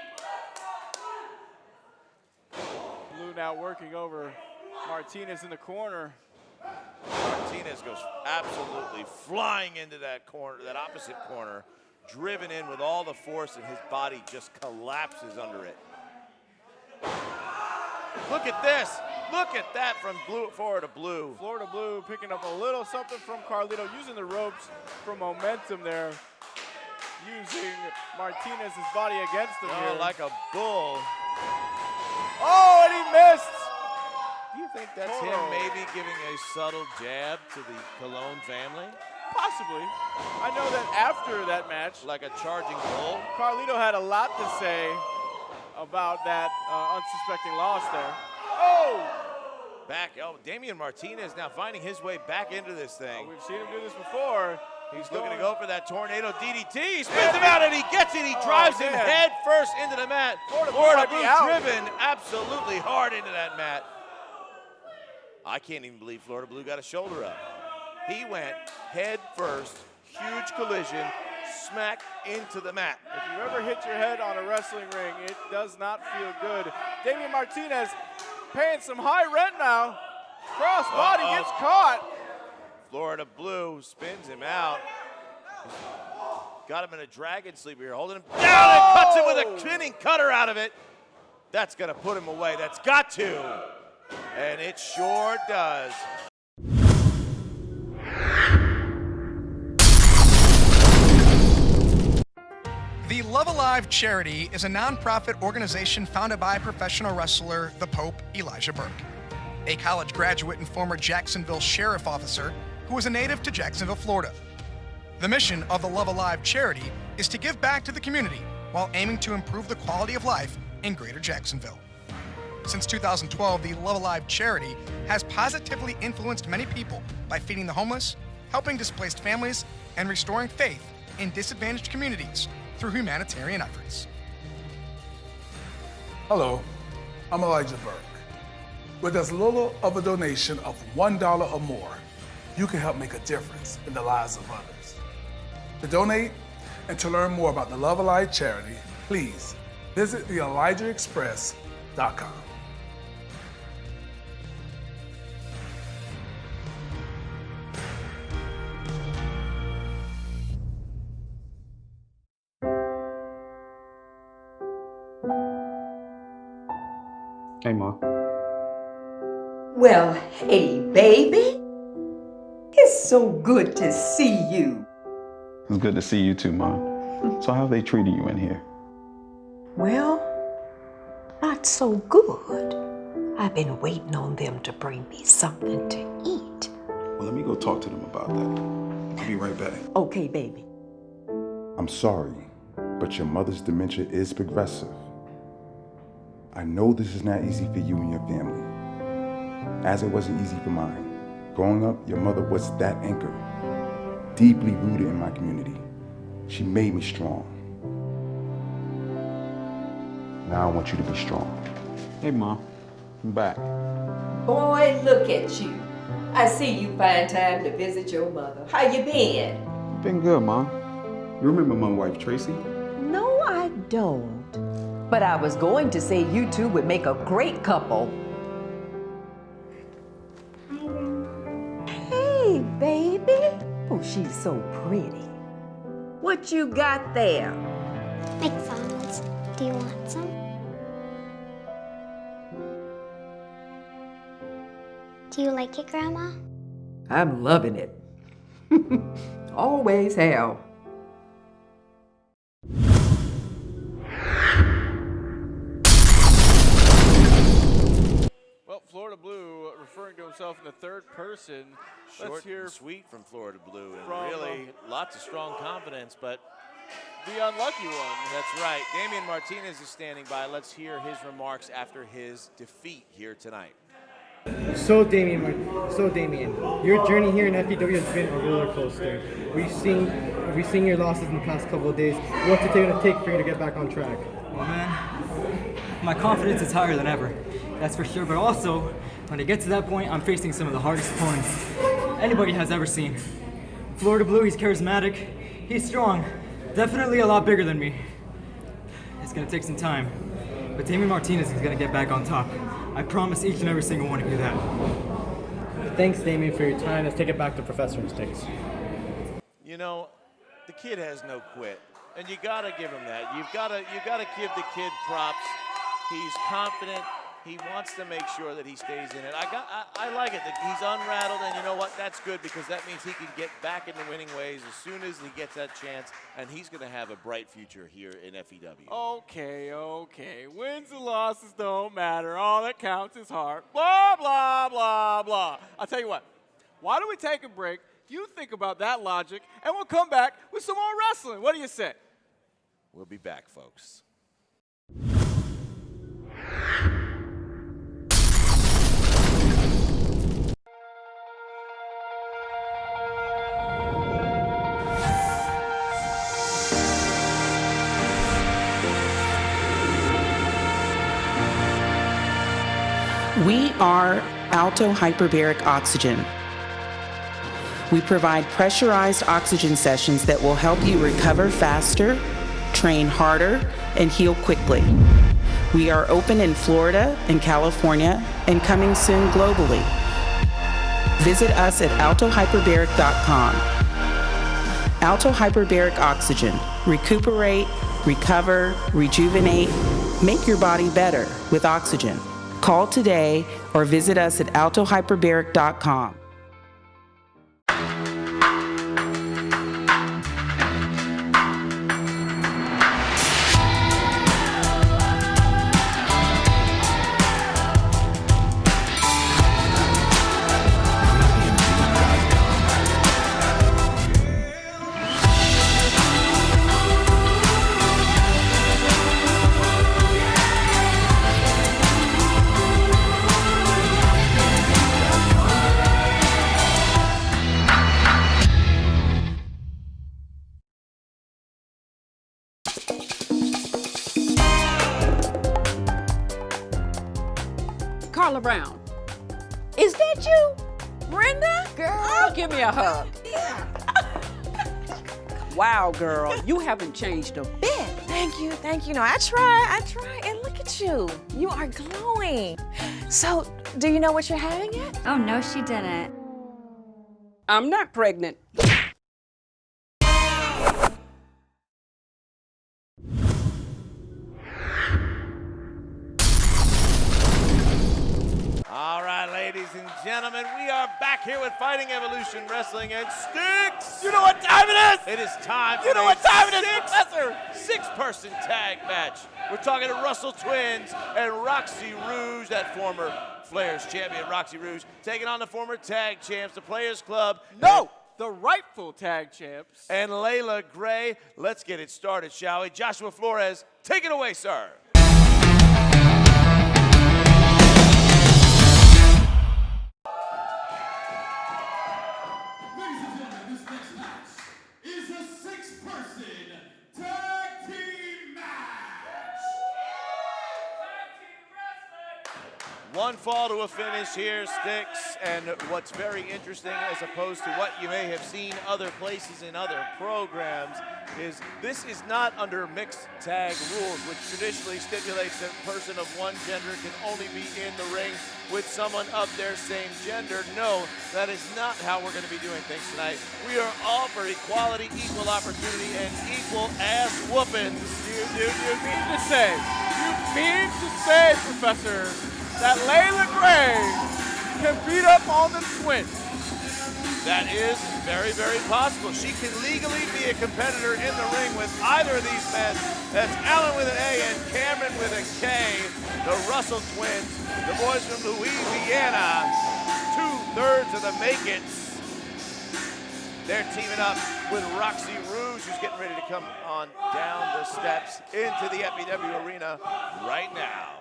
[SPEAKER 2] Blue now working over Martinez in the corner.
[SPEAKER 1] Martinez goes absolutely flying into that corner, that opposite corner, driven in with all the force, and his body just collapses under it. Look at this. Look at that from Florida Blue.
[SPEAKER 2] Florida Blue picking up a little something from Carlito, using the ropes for momentum there. Using Martinez's body against him here.
[SPEAKER 1] Like a bull.
[SPEAKER 2] Oh, and he missed.
[SPEAKER 1] Do you think that's him maybe giving a subtle jab to the Colon family?
[SPEAKER 2] Possibly. I know that after that match,
[SPEAKER 1] like a charging bull,
[SPEAKER 2] Carlito had a lot to say about that unsuspecting loss there. Oh!
[SPEAKER 1] Damian Martinez now finding his way back into this thing.
[SPEAKER 2] We've seen him do this before.
[SPEAKER 1] He's looking to go for that tornado DDT. He spins him out and he gets it. He drives him head first into the mat. Florida Blue driven absolutely hard into that mat. I can't even believe Florida Blue got a shoulder up. He went head first, huge collision, smack into the mat.
[SPEAKER 2] If you ever hit your head on a wrestling ring, it does not feel good. Damian Martinez paying some high rent now. Cross body gets caught.
[SPEAKER 1] Florida Blue spins him out. Got him in a dragon sleeper here, holding him down and cuts him with a spinning cutter out of it. That's gonna put him away, that's got to. And it sure does.
[SPEAKER 3] The Love Alive charity is a nonprofit organization founded by professional wrestler, the Pope, Elijah Burke, a college graduate and former Jacksonville sheriff officer who is a native to Jacksonville, Florida. The mission of the Love Alive charity is to give back to the community while aiming to improve the quality of life in Greater Jacksonville. Since 2012, the Love Alive charity has positively influenced many people by feeding the homeless, helping displaced families, and restoring faith in disadvantaged communities through humanitarian efforts.
[SPEAKER 4] Hello, I'm Elijah Burke. With as little of a donation of $1 or more, you can help make a difference in the lives of others. To donate and to learn more about the Love Alive charity, please visit theelijahexpress.com.
[SPEAKER 14] Hey, Ma.
[SPEAKER 15] Well, hey, baby. It's so good to see you.
[SPEAKER 14] It's good to see you too, Ma. So how have they treated you in here?
[SPEAKER 15] Well, not so good. I've been waiting on them to bring me something to eat.
[SPEAKER 10] Well, let me go talk to them about that. I'll be right back.
[SPEAKER 15] Okay, baby.
[SPEAKER 16] I'm sorry, but your mother's dementia is progressive. I know this is not easy for you and your family, as it wasn't easy for mine. Growing up, your mother was that anchor, deeply rooted in my community. She made me strong. Now I want you to be strong.
[SPEAKER 14] Hey, Mom. I'm back.
[SPEAKER 15] Boy, look at you. I see you find time to visit your mother. How you been?
[SPEAKER 14] Been good, Mom. You remember my wife, Tracy?
[SPEAKER 15] No, I don't. But I was going to say you two would make a great couple. Hey, baby. Oh, she's so pretty. What you got there?
[SPEAKER 17] McDonald's. Do you want some? Do you like it, Grandma?
[SPEAKER 15] I'm loving it. Always have.
[SPEAKER 2] Well, Florida Blue referring to himself in the third person.
[SPEAKER 1] Short and sweet from Florida Blue, and
[SPEAKER 2] from,
[SPEAKER 1] really lots of strong confidence, but
[SPEAKER 2] the unlucky one.
[SPEAKER 1] That's right. Damian Martinez is standing by. Let's hear his remarks after his defeat here tonight.
[SPEAKER 9] So Damian, your journey here in FEW has been a roller coaster. We've seen your losses in the past couple of days. What's it going to take for you to get back on track?
[SPEAKER 18] Well, man, my confidence is higher than ever. That's for sure. But also, when I get to that point, I'm facing some of the hardest opponents anybody has ever seen. Florida Blue, he's charismatic, he's strong, definitely a lot bigger than me. It's going to take some time, but Damian Martinez is going to get back on top. I promise each and every single one of you that.
[SPEAKER 9] Thanks, Damian, for your time. Let's take it back to Professor Instincts.
[SPEAKER 1] You know, the kid has no quit, and you got to give him that. You got to give the kid props. He's confident. He wants to make sure that he stays in it. I like it. That he's unrattled, and you know what? That's good because that means he can get back into winning ways as soon as he gets that chance, and he's going to have a bright future here in FEW.
[SPEAKER 2] Okay. Wins and losses don't matter. All that counts is heart. Blah, blah, blah, blah. I'll tell you what. Why don't we take a break? You think about that logic, and we'll come back with some more wrestling. What do you say?
[SPEAKER 1] We'll be back, folks.
[SPEAKER 19] We are Alto Hyperbaric Oxygen. We provide pressurized oxygen sessions that will help you recover faster, train harder, and heal quickly. We are open in Florida and California and coming soon globally. Visit us at altohyperbaric.com. Alto Hyperbaric Oxygen. Recuperate, recover, rejuvenate, make your body better with oxygen. Call today or visit us at altohyperbaric.com.
[SPEAKER 20] Brown. Is that you? Brenda? Girl, give me a hug. Yeah. Wow, girl, you haven't changed a bit.
[SPEAKER 21] Thank you. No, I try, and look at you. You are glowing. So, do you know what you're having yet?
[SPEAKER 22] Oh, no, she didn't.
[SPEAKER 20] I'm not pregnant.
[SPEAKER 1] All right, ladies and gentlemen, we are back here with Fighting Evolution Wrestling and Sticks.
[SPEAKER 2] You know what time it is?
[SPEAKER 1] It is time.
[SPEAKER 2] You know what time it is, Professor?
[SPEAKER 1] Six-person tag match. We're talking to Russell Twins and Roxy Rouge, that former Flair's champion, Roxy Rouge, taking on the former tag champs, the Players Club.
[SPEAKER 2] No, the rightful tag champs.
[SPEAKER 1] And Leila Gray. Let's get it started, shall we? Joshua Flores, take it away, sir. One fall to a finish here, Sticks, and what's very interesting as opposed to what you may have seen other places in other programs is this is not under mixed tag rules, which traditionally stipulates that a person of one gender can only be in the ring with someone of their same gender. No, that is not how we're going to be doing things tonight. We are all for equality, equal opportunity, and equal ass whoopings.
[SPEAKER 2] You mean to say, Professor, that Leila Gray can beat up on the Twins?
[SPEAKER 1] That is very, very possible. She can legally be a competitor in the ring with either of these men. That's Allen with an A and Cameron with a K. The Russell Twins, the boys from Louisiana, 2/3 of the Make-Its. They're teaming up with Roxy Rouge, who's getting ready to come on down the steps into the FEW arena right now.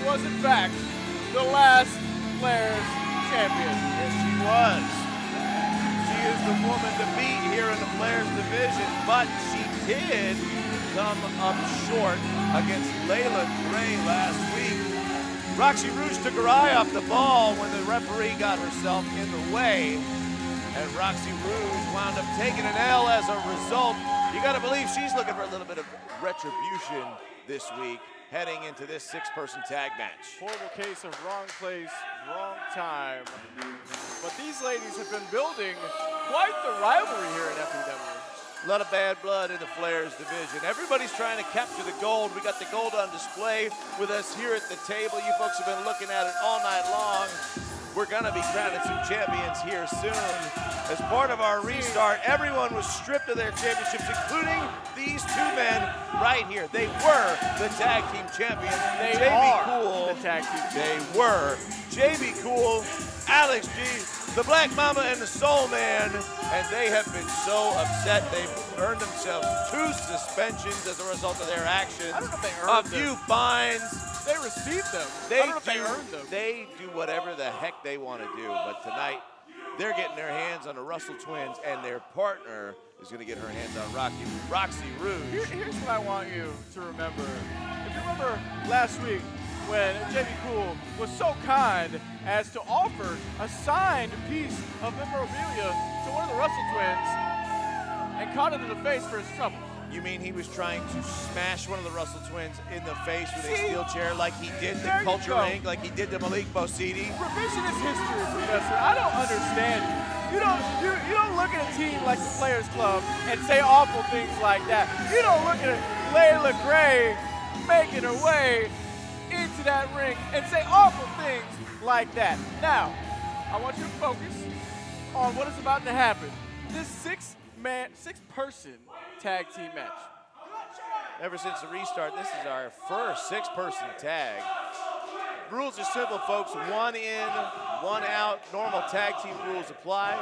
[SPEAKER 2] Was in fact the last Flair's champion.
[SPEAKER 1] Yes, she was. She is the woman to beat here in the Flair's division, but she did come up short against Leila Gray last week. Roxy Rouge took her eye off the ball when the referee got herself in the way, and Roxy Rouge wound up taking an L as a result. You gotta believe she's looking for a little bit of retribution this week. heading into this 6-person tag match.
[SPEAKER 2] Horrible case of wrong place, wrong time. But these ladies have been building quite the rivalry here in FEW.
[SPEAKER 1] A lot of bad blood in the Flares division. Everybody's trying to capture the gold. We got the gold on display with us here at the table. You folks have been looking at it all night long. We're gonna be crowning some champions here soon. As part of our restart, everyone was stripped of their championships, including these 2 men right here. They were the tag team champions.
[SPEAKER 2] They are the tag team champions.
[SPEAKER 1] They were JB Cool, Alex G, the Black Mama, and the Soul Man, and they have been so upset. They've earned themselves 2 suspensions as a result of their actions.
[SPEAKER 2] I don't know if they earned
[SPEAKER 1] a few fines.
[SPEAKER 2] They received them. I don't know if they earned them.
[SPEAKER 1] They do whatever the heck they want to do, but tonight they're getting their hands on the Russell twins, and their partner is going to get her hands on Roxy Rouge.
[SPEAKER 2] Here's what I want you to remember. If you remember last week when JB Cool was so kind as to offer a signed piece of memorabilia to one of the Russell twins and caught it in the face for his trouble.
[SPEAKER 1] You mean he was trying to smash one of the Russell twins in the face with a steel chair like he did the Culture Inc., like he did to Malik Bosidi?
[SPEAKER 2] Revisionist history, Professor. I don't understand you. You don't look at a team like the Players Club and say awful things like that. You don't look at Leila Gray making her way into that ring and say awful things like that. Now, I want you to focus on what is about to happen. This 6-person tag team match.
[SPEAKER 1] Ever since the restart, this is our first 6-person tag. Rules are simple, folks. 1 in, 1 out. Normal tag team rules apply.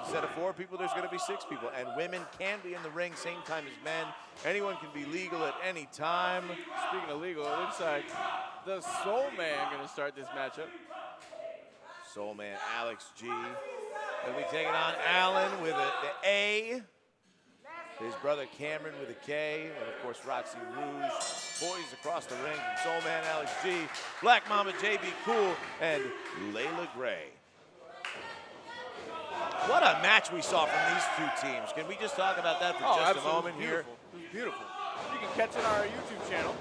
[SPEAKER 1] Instead of 4 people, there's going to be 6 people. And women can be in the ring same time as men. Anyone can be legal at any time.
[SPEAKER 2] Speaking of legal, it looks like the Soul Man going to start this matchup.
[SPEAKER 1] Soul Man Alex G. He'll be taking on Alan with the A. His brother Cameron with a K, and of course Roxy Rouge. Poised across the ring from Soul Man Alex G, Black Mama JB Cool, and Leila Gray. What a match we saw from these 2 teams. Can we just talk about that for just a moment here?
[SPEAKER 2] It was beautiful. You can catch it on our YouTube channel.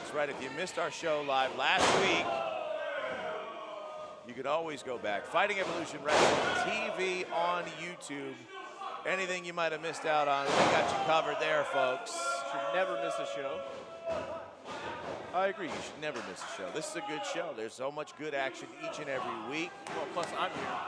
[SPEAKER 1] That's right. If you missed our show live last week, you could always go back. Fighting Evolution Wrestling TV on YouTube. Anything you might have missed out on, we got you covered there, folks.
[SPEAKER 2] Should never miss a show.
[SPEAKER 1] I agree, you should never miss a show. This is a good show. There's so much good action each and every week.
[SPEAKER 2] Well, plus I'm here.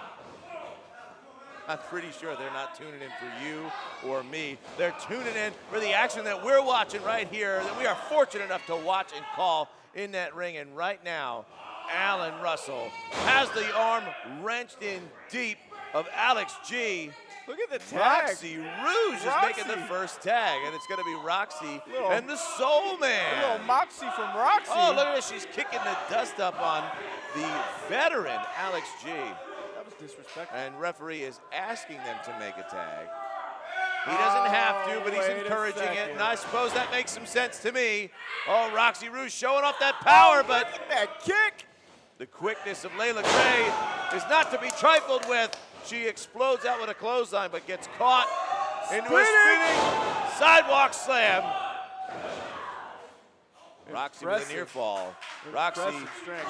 [SPEAKER 1] I'm pretty sure they're not tuning in for you or me. They're tuning in for the action that we're watching right here, that we are fortunate enough to watch and call in that ring. And right now, Alan Russell has the arm wrenched in deep of Alex G.
[SPEAKER 2] Look at the tag.
[SPEAKER 1] Roxy Rouge is making the first tag, and it's going to be Roxy and the Soul Man.
[SPEAKER 2] A little moxie from Roxy.
[SPEAKER 1] Oh, look at this. She's kicking the dust up on the veteran, Alex G.
[SPEAKER 2] That was disrespectful.
[SPEAKER 1] And referee is asking them to make a tag. He doesn't have to, but he's encouraging it, and I suppose that makes some sense to me. Oh, Roxy Rouge showing off that power, but
[SPEAKER 2] look at that kick.
[SPEAKER 1] The quickness of Leila Gray is not to be trifled with. She explodes out with a clothesline, but gets caught into a spinning sidewalk slam. Roxy with a near fall. Roxy,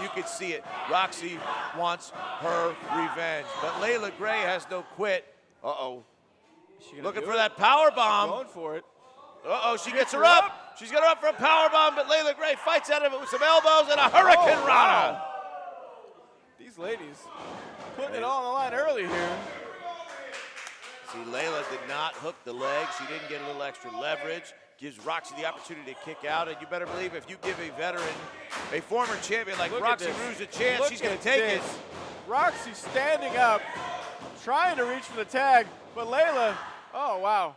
[SPEAKER 1] you could see it. Roxy wants her revenge, but Leila Gray has no quit. Uh-oh. Looking for that power bomb.
[SPEAKER 2] Going for it.
[SPEAKER 1] Uh-oh, she gets her up. She's got her up for a power bomb, but Leila Gray fights out of it with some elbows and a Hurricane Rana.
[SPEAKER 2] These ladies putting it all on the line early here.
[SPEAKER 1] See, Leila did not hook the leg. She didn't get a little extra leverage. Gives Roxy the opportunity to kick out, and you better believe if you give a veteran, a former champion like Roxy Rouge a chance, she's going to take it.
[SPEAKER 2] Roxy standing up, trying to reach for the tag, but Leila, oh, wow.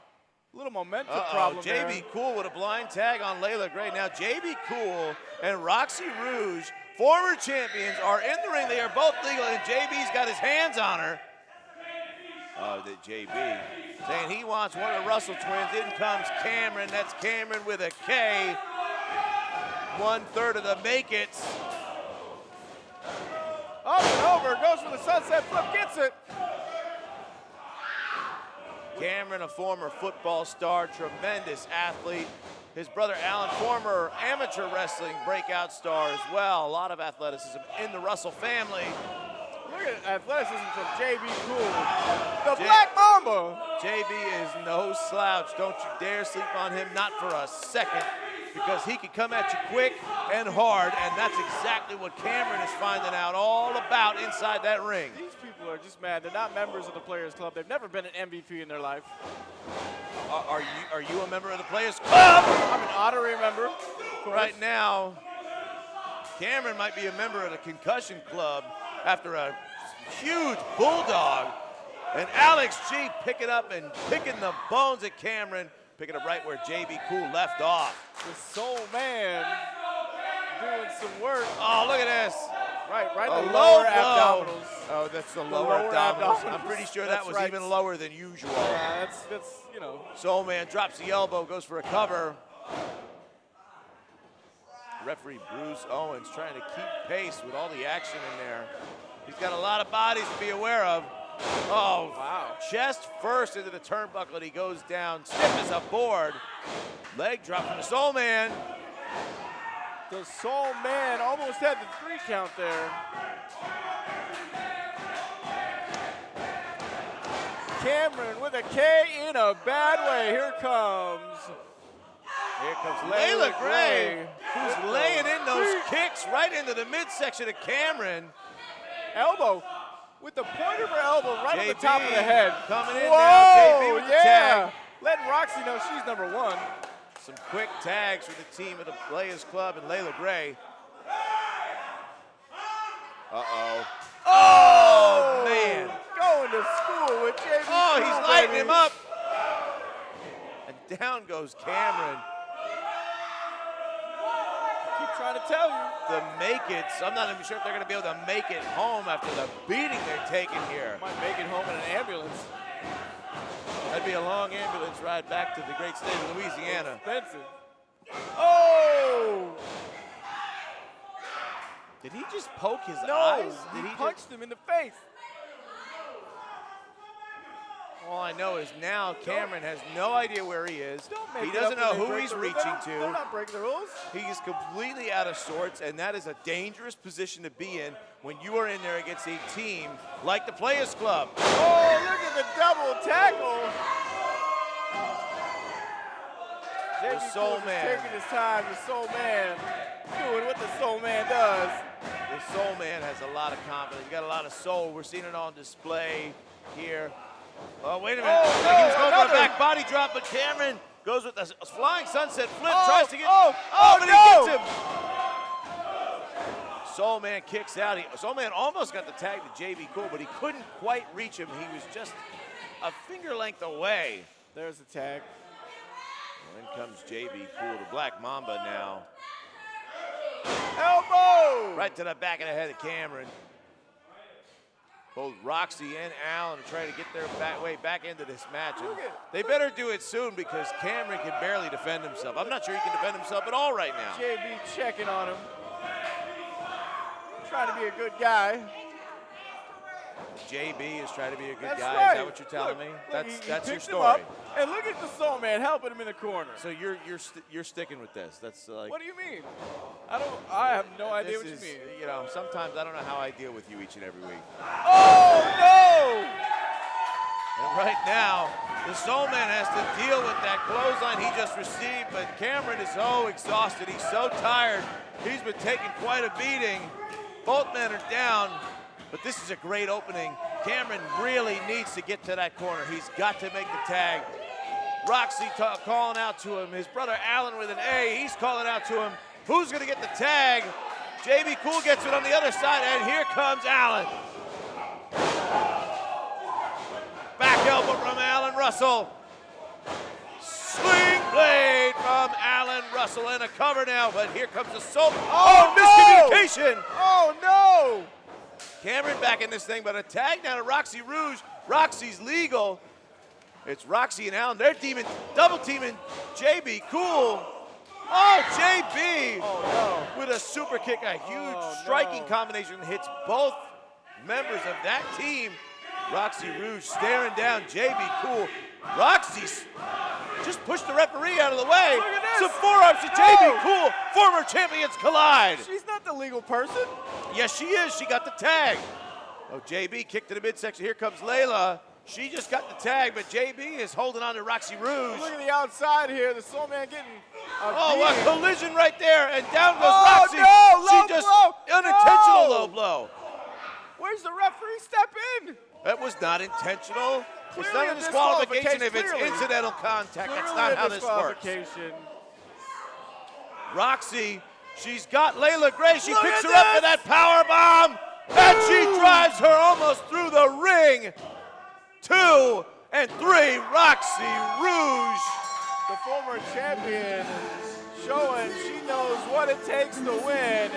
[SPEAKER 2] A little momentum problem there.
[SPEAKER 1] JB Cool with a blind tag on Leila Gray. Now, JB Cool and Roxy Rouge, former champions, are in the ring. They are both legal, and JB's got his hands on her. Oh, the JB saying he wants one of the Russell twins. In comes Cameron. That's Cameron with a K. 1/3 of the make-its.
[SPEAKER 2] Up and over, goes for the sunset flip, gets it.
[SPEAKER 1] Cameron, a former football star, tremendous athlete. His brother Alan, former amateur wrestling breakout star as well. A lot of athleticism in the Russell family.
[SPEAKER 2] Look at athleticism from JB Cool. The Black Mamba.
[SPEAKER 1] JB is no slouch. Don't you dare sleep on him, not for a second, because he can come at you quick and hard, and that's exactly what Cameron is finding out all about inside that ring.
[SPEAKER 2] These people are just mad. They're not members of the Players Club. They've never been an MVP in their life.
[SPEAKER 1] Are you a member of the Players Club?
[SPEAKER 2] I'm an honorary member.
[SPEAKER 1] Right now, Cameron might be a member of the Concussion Club after a huge bulldog. And Alex G picking up and picking the bones at Cameron, picking up right where JB Cool left off.
[SPEAKER 2] The Soul Man doing some work.
[SPEAKER 1] Oh, look at this.
[SPEAKER 2] Right,
[SPEAKER 1] a
[SPEAKER 2] the
[SPEAKER 1] low
[SPEAKER 2] lower abdominals.
[SPEAKER 1] Oh, that's the lower abdominals. I'm pretty sure that was
[SPEAKER 2] right.
[SPEAKER 1] even lower than usual.
[SPEAKER 2] Yeah, that's you know.
[SPEAKER 1] Soul Man drops the elbow, goes for a cover. Referee Bruce Owens trying to keep pace with all the action in there. He's got a lot of bodies to be aware of. Oh, wow. Chest first into the turnbuckle, and he goes down stiff as a board. Leg drop from the Soul Man.
[SPEAKER 2] The Soul Man almost had the 3 count there. Cameron with a K in a bad way. Here comes
[SPEAKER 1] Leila Gray, who's laying in those kicks right into the midsection of Cameron.
[SPEAKER 2] Elbow with the point of her elbow right
[SPEAKER 1] JB
[SPEAKER 2] on the top of the head.
[SPEAKER 1] Coming in
[SPEAKER 2] Whoa,
[SPEAKER 1] now, JB with the tag.
[SPEAKER 2] Letting Roxy know she's number 1.
[SPEAKER 1] Some quick tags for the team of the Players Club and Leila Gray. Uh-oh. Oh, man.
[SPEAKER 2] Going to school with JB.
[SPEAKER 1] Oh, he's lighting him up. And down goes Cameron.
[SPEAKER 2] Keep trying to tell you.
[SPEAKER 1] The make-its, I'm not even sure if they're going to be able to make it home after the beating they're taking here.
[SPEAKER 2] Might make it home in an ambulance.
[SPEAKER 1] That'd be a long ambulance ride back to the great state of Louisiana.
[SPEAKER 2] Expensive. Oh!
[SPEAKER 1] Did he just poke his
[SPEAKER 2] No,
[SPEAKER 1] eyes?
[SPEAKER 2] he
[SPEAKER 1] Did he
[SPEAKER 2] punched him in the face.
[SPEAKER 1] All I know is now Cameron has no idea where he is. He
[SPEAKER 2] it
[SPEAKER 1] doesn't
[SPEAKER 2] up
[SPEAKER 1] know
[SPEAKER 2] when they
[SPEAKER 1] who
[SPEAKER 2] break
[SPEAKER 1] he's
[SPEAKER 2] the rules.
[SPEAKER 1] reaching
[SPEAKER 2] They're
[SPEAKER 1] to.
[SPEAKER 2] not breaking the rules.
[SPEAKER 1] He's completely out of sorts, and that is a dangerous position to be in when you are in there against a team like the Players Club.
[SPEAKER 2] Oh, look at the double tackle.
[SPEAKER 1] The Soul Man.
[SPEAKER 2] Taking his time, the Soul Man doing what the Soul Man does.
[SPEAKER 1] The Soul Man has a lot of confidence. He's got a lot of soul. We're seeing it on display here. Oh, wait a minute.
[SPEAKER 2] Oh, no,
[SPEAKER 1] He was going for
[SPEAKER 2] another.
[SPEAKER 1] a back body drop, but Cameron goes with the flying sunset flip,
[SPEAKER 2] Oh,
[SPEAKER 1] tries to get. But
[SPEAKER 2] no.
[SPEAKER 1] he gets him. Soul Man kicks out. Soul Man almost got the tag to JB Cool, but he couldn't quite reach him. He was just a finger length away.
[SPEAKER 2] There's the tag.
[SPEAKER 1] And then comes JB Cool, the Black Mamba now.
[SPEAKER 2] Elbow!
[SPEAKER 1] Right to the back of the head of Cameron. Both Roxy and Allen are trying to get their way back into this match. And they better do it soon because Cameron can barely defend himself. I'm not sure he can defend himself at all right now.
[SPEAKER 2] JB checking on him. Trying to be a good guy.
[SPEAKER 1] JB is trying to be a good
[SPEAKER 2] That's
[SPEAKER 1] guy.
[SPEAKER 2] right.
[SPEAKER 1] Is that what you're telling me?
[SPEAKER 2] Look,
[SPEAKER 1] That's
[SPEAKER 2] he
[SPEAKER 1] your
[SPEAKER 2] picked him
[SPEAKER 1] story.
[SPEAKER 2] up, and look at the Soul Man helping him in the corner.
[SPEAKER 1] So you're sticking with this. That's like.
[SPEAKER 2] What do you mean? I have no idea what you
[SPEAKER 1] is,
[SPEAKER 2] mean.
[SPEAKER 1] You know, sometimes I don't know how I deal with you each and every week.
[SPEAKER 2] Oh no!
[SPEAKER 1] And right now, the Soul Man has to deal with that clothesline he just received, but Cameron is so exhausted. He's so tired. He's been taking quite a beating. Both men are down, but this is a great opening. Cameron really needs to get to that corner. He's got to make the tag. Roxy calling out to him. His brother Allen with an A, he's calling out to him. Who's gonna get the tag? JB Cool gets it on the other side, and here comes Allen. Back elbow from Allen Russell. Swing blade from Allen Russell, and a cover now, but here comes the Soul. Oh, miscommunication!
[SPEAKER 2] Oh no!
[SPEAKER 1] Cameron back in this thing, but a tag now to Roxy Rouge. Roxy's legal. It's Roxy and Allen. They're double teaming JB Cool. Oh, JB with a super kick, a huge striking combination hits both members of that team. Roxy Rouge staring down JB Cool. Roxy's just pushed the referee out of the way.
[SPEAKER 2] Look at this.
[SPEAKER 1] Some forearms to JB. Cool. Former champions collide.
[SPEAKER 2] She's not the legal person.
[SPEAKER 1] Yes, she is. She got the tag. Oh, JB kicked to the midsection. Here comes Leila. She just got the tag, but JB is holding on to Roxy Rouge.
[SPEAKER 2] Look at the outside here. The Soul Man getting
[SPEAKER 1] a collision right there, and down goes
[SPEAKER 2] Oh,
[SPEAKER 1] Roxy.
[SPEAKER 2] no, low
[SPEAKER 1] she just
[SPEAKER 2] blow.
[SPEAKER 1] unintentional
[SPEAKER 2] No.
[SPEAKER 1] low blow.
[SPEAKER 2] Where's the referee step in?
[SPEAKER 1] That was not intentional. It's
[SPEAKER 2] Clearly
[SPEAKER 1] not a
[SPEAKER 2] a
[SPEAKER 1] disqualification if it's
[SPEAKER 2] clearly.
[SPEAKER 1] incidental contact. That's
[SPEAKER 2] Clearly
[SPEAKER 1] not
[SPEAKER 2] a
[SPEAKER 1] how this works.
[SPEAKER 2] disqualification.
[SPEAKER 1] Roxy, she's got Leila Gray. She
[SPEAKER 2] Look
[SPEAKER 1] picks
[SPEAKER 2] at
[SPEAKER 1] her up
[SPEAKER 2] this.
[SPEAKER 1] for that power bomb, and she drives her almost through the ring. 2 and 3, Roxy Rouge.
[SPEAKER 2] The former champion showing she knows what it takes to win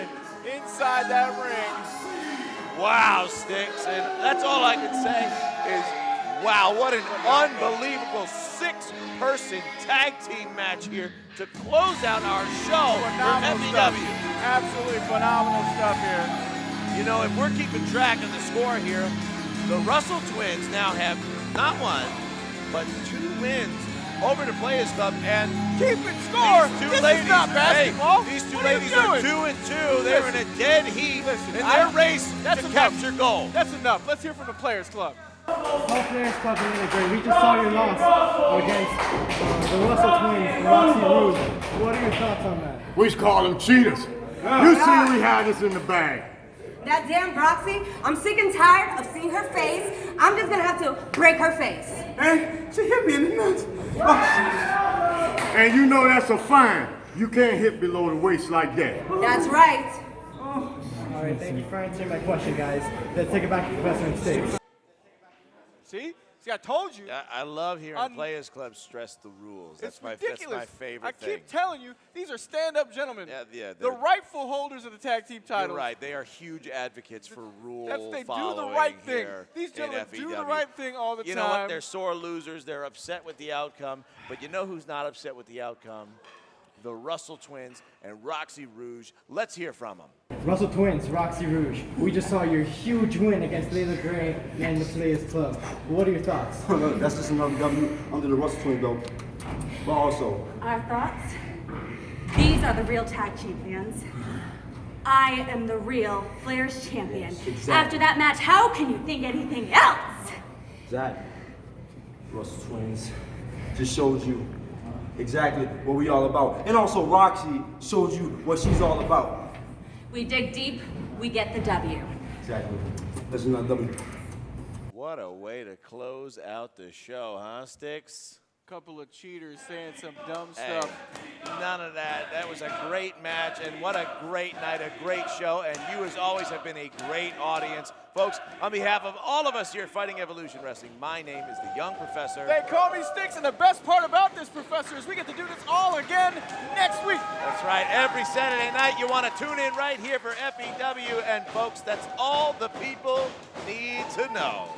[SPEAKER 2] inside that ring.
[SPEAKER 1] Wow, Sticks, and that's all I can say is, wow, what an unbelievable 6-person tag team match here to close out our show
[SPEAKER 2] Phenomenal
[SPEAKER 1] for
[SPEAKER 2] stuff.
[SPEAKER 1] FEW.
[SPEAKER 2] Absolutely phenomenal stuff here.
[SPEAKER 1] You know, if we're keeping track of the score here, the Russell twins now have not 1, but 2 wins over the Playaz Club, and
[SPEAKER 2] keeping score.
[SPEAKER 1] These 2
[SPEAKER 2] This
[SPEAKER 1] ladies,
[SPEAKER 2] is not basketball.
[SPEAKER 1] These 2
[SPEAKER 2] What are you
[SPEAKER 1] ladies are
[SPEAKER 2] doing?
[SPEAKER 1] 2 and 2. They're in a dead heat in their race to capture gold.
[SPEAKER 2] That's enough. Let's hear from the Playaz Club.
[SPEAKER 9] Playaz Club in the great. We just saw your loss against the Russell twins and Roxy Rouge. What are your thoughts on that?
[SPEAKER 5] We just call them cheaters. You see we had this in the bag.
[SPEAKER 22] That damn Roxy, I'm sick and tired of seeing her face. I'm just gonna have to break her face.
[SPEAKER 5] Hey, she hit me in the nuts. And you know that's a fine. You can't hit below the waist like that.
[SPEAKER 22] That's right.
[SPEAKER 9] All right, thank you for answering my question, guys. Let's take it back to Professor and Sticks.
[SPEAKER 2] See? See, I told you.
[SPEAKER 1] I love hearing Playaz Club stress the rules. That's
[SPEAKER 2] It's
[SPEAKER 1] my
[SPEAKER 2] ridiculous.
[SPEAKER 1] favorite thing.
[SPEAKER 2] I keep telling you, these are stand-up gentlemen.
[SPEAKER 1] Yeah,
[SPEAKER 2] the rightful holders of the tag team titles.
[SPEAKER 1] You're right. They are huge advocates for rule
[SPEAKER 2] They do the
[SPEAKER 1] following
[SPEAKER 2] right thing.
[SPEAKER 1] here
[SPEAKER 2] These
[SPEAKER 1] in
[SPEAKER 2] gentlemen do the
[SPEAKER 1] FEW.
[SPEAKER 2] right thing all the
[SPEAKER 1] You
[SPEAKER 2] time.
[SPEAKER 1] know what? They're sore losers. They're upset with the outcome. But you know who's not upset with the outcome? The Russell twins and Roxy Rouge. Let's hear from them.
[SPEAKER 9] Russell twins, Roxy Rouge. We just saw your huge win against Leila Gray and the Playaz Club. What are your thoughts?
[SPEAKER 5] That's just another W under the Russell twin belt. But also,
[SPEAKER 22] Our thoughts? These are the real tag champions. I am the real Flair's champion.
[SPEAKER 5] Exactly.
[SPEAKER 22] After that match, how can you think anything else?
[SPEAKER 5] Zach, Russell twins just showed you exactly what we all about. And also Roxy showed you what she's all about.
[SPEAKER 22] We dig deep, we get the W.
[SPEAKER 5] Exactly. That's another W.
[SPEAKER 1] What a way to close out the show, huh, Sticks?
[SPEAKER 2] Couple of cheaters saying some dumb
[SPEAKER 1] Hey,
[SPEAKER 2] stuff.
[SPEAKER 1] none of that. That was a great match, and what a great night, a great show, and you, as always, have been a great audience. Folks, on behalf of all of us here at Fighting Evolution Wrestling, my name is the Young Professor.
[SPEAKER 2] They call me Sticks, and the best part about this, Professor, is we get to do this all again next week.
[SPEAKER 1] That's right. Every Saturday night, you want to tune in right here for FEW, and folks, that's all the people need to know.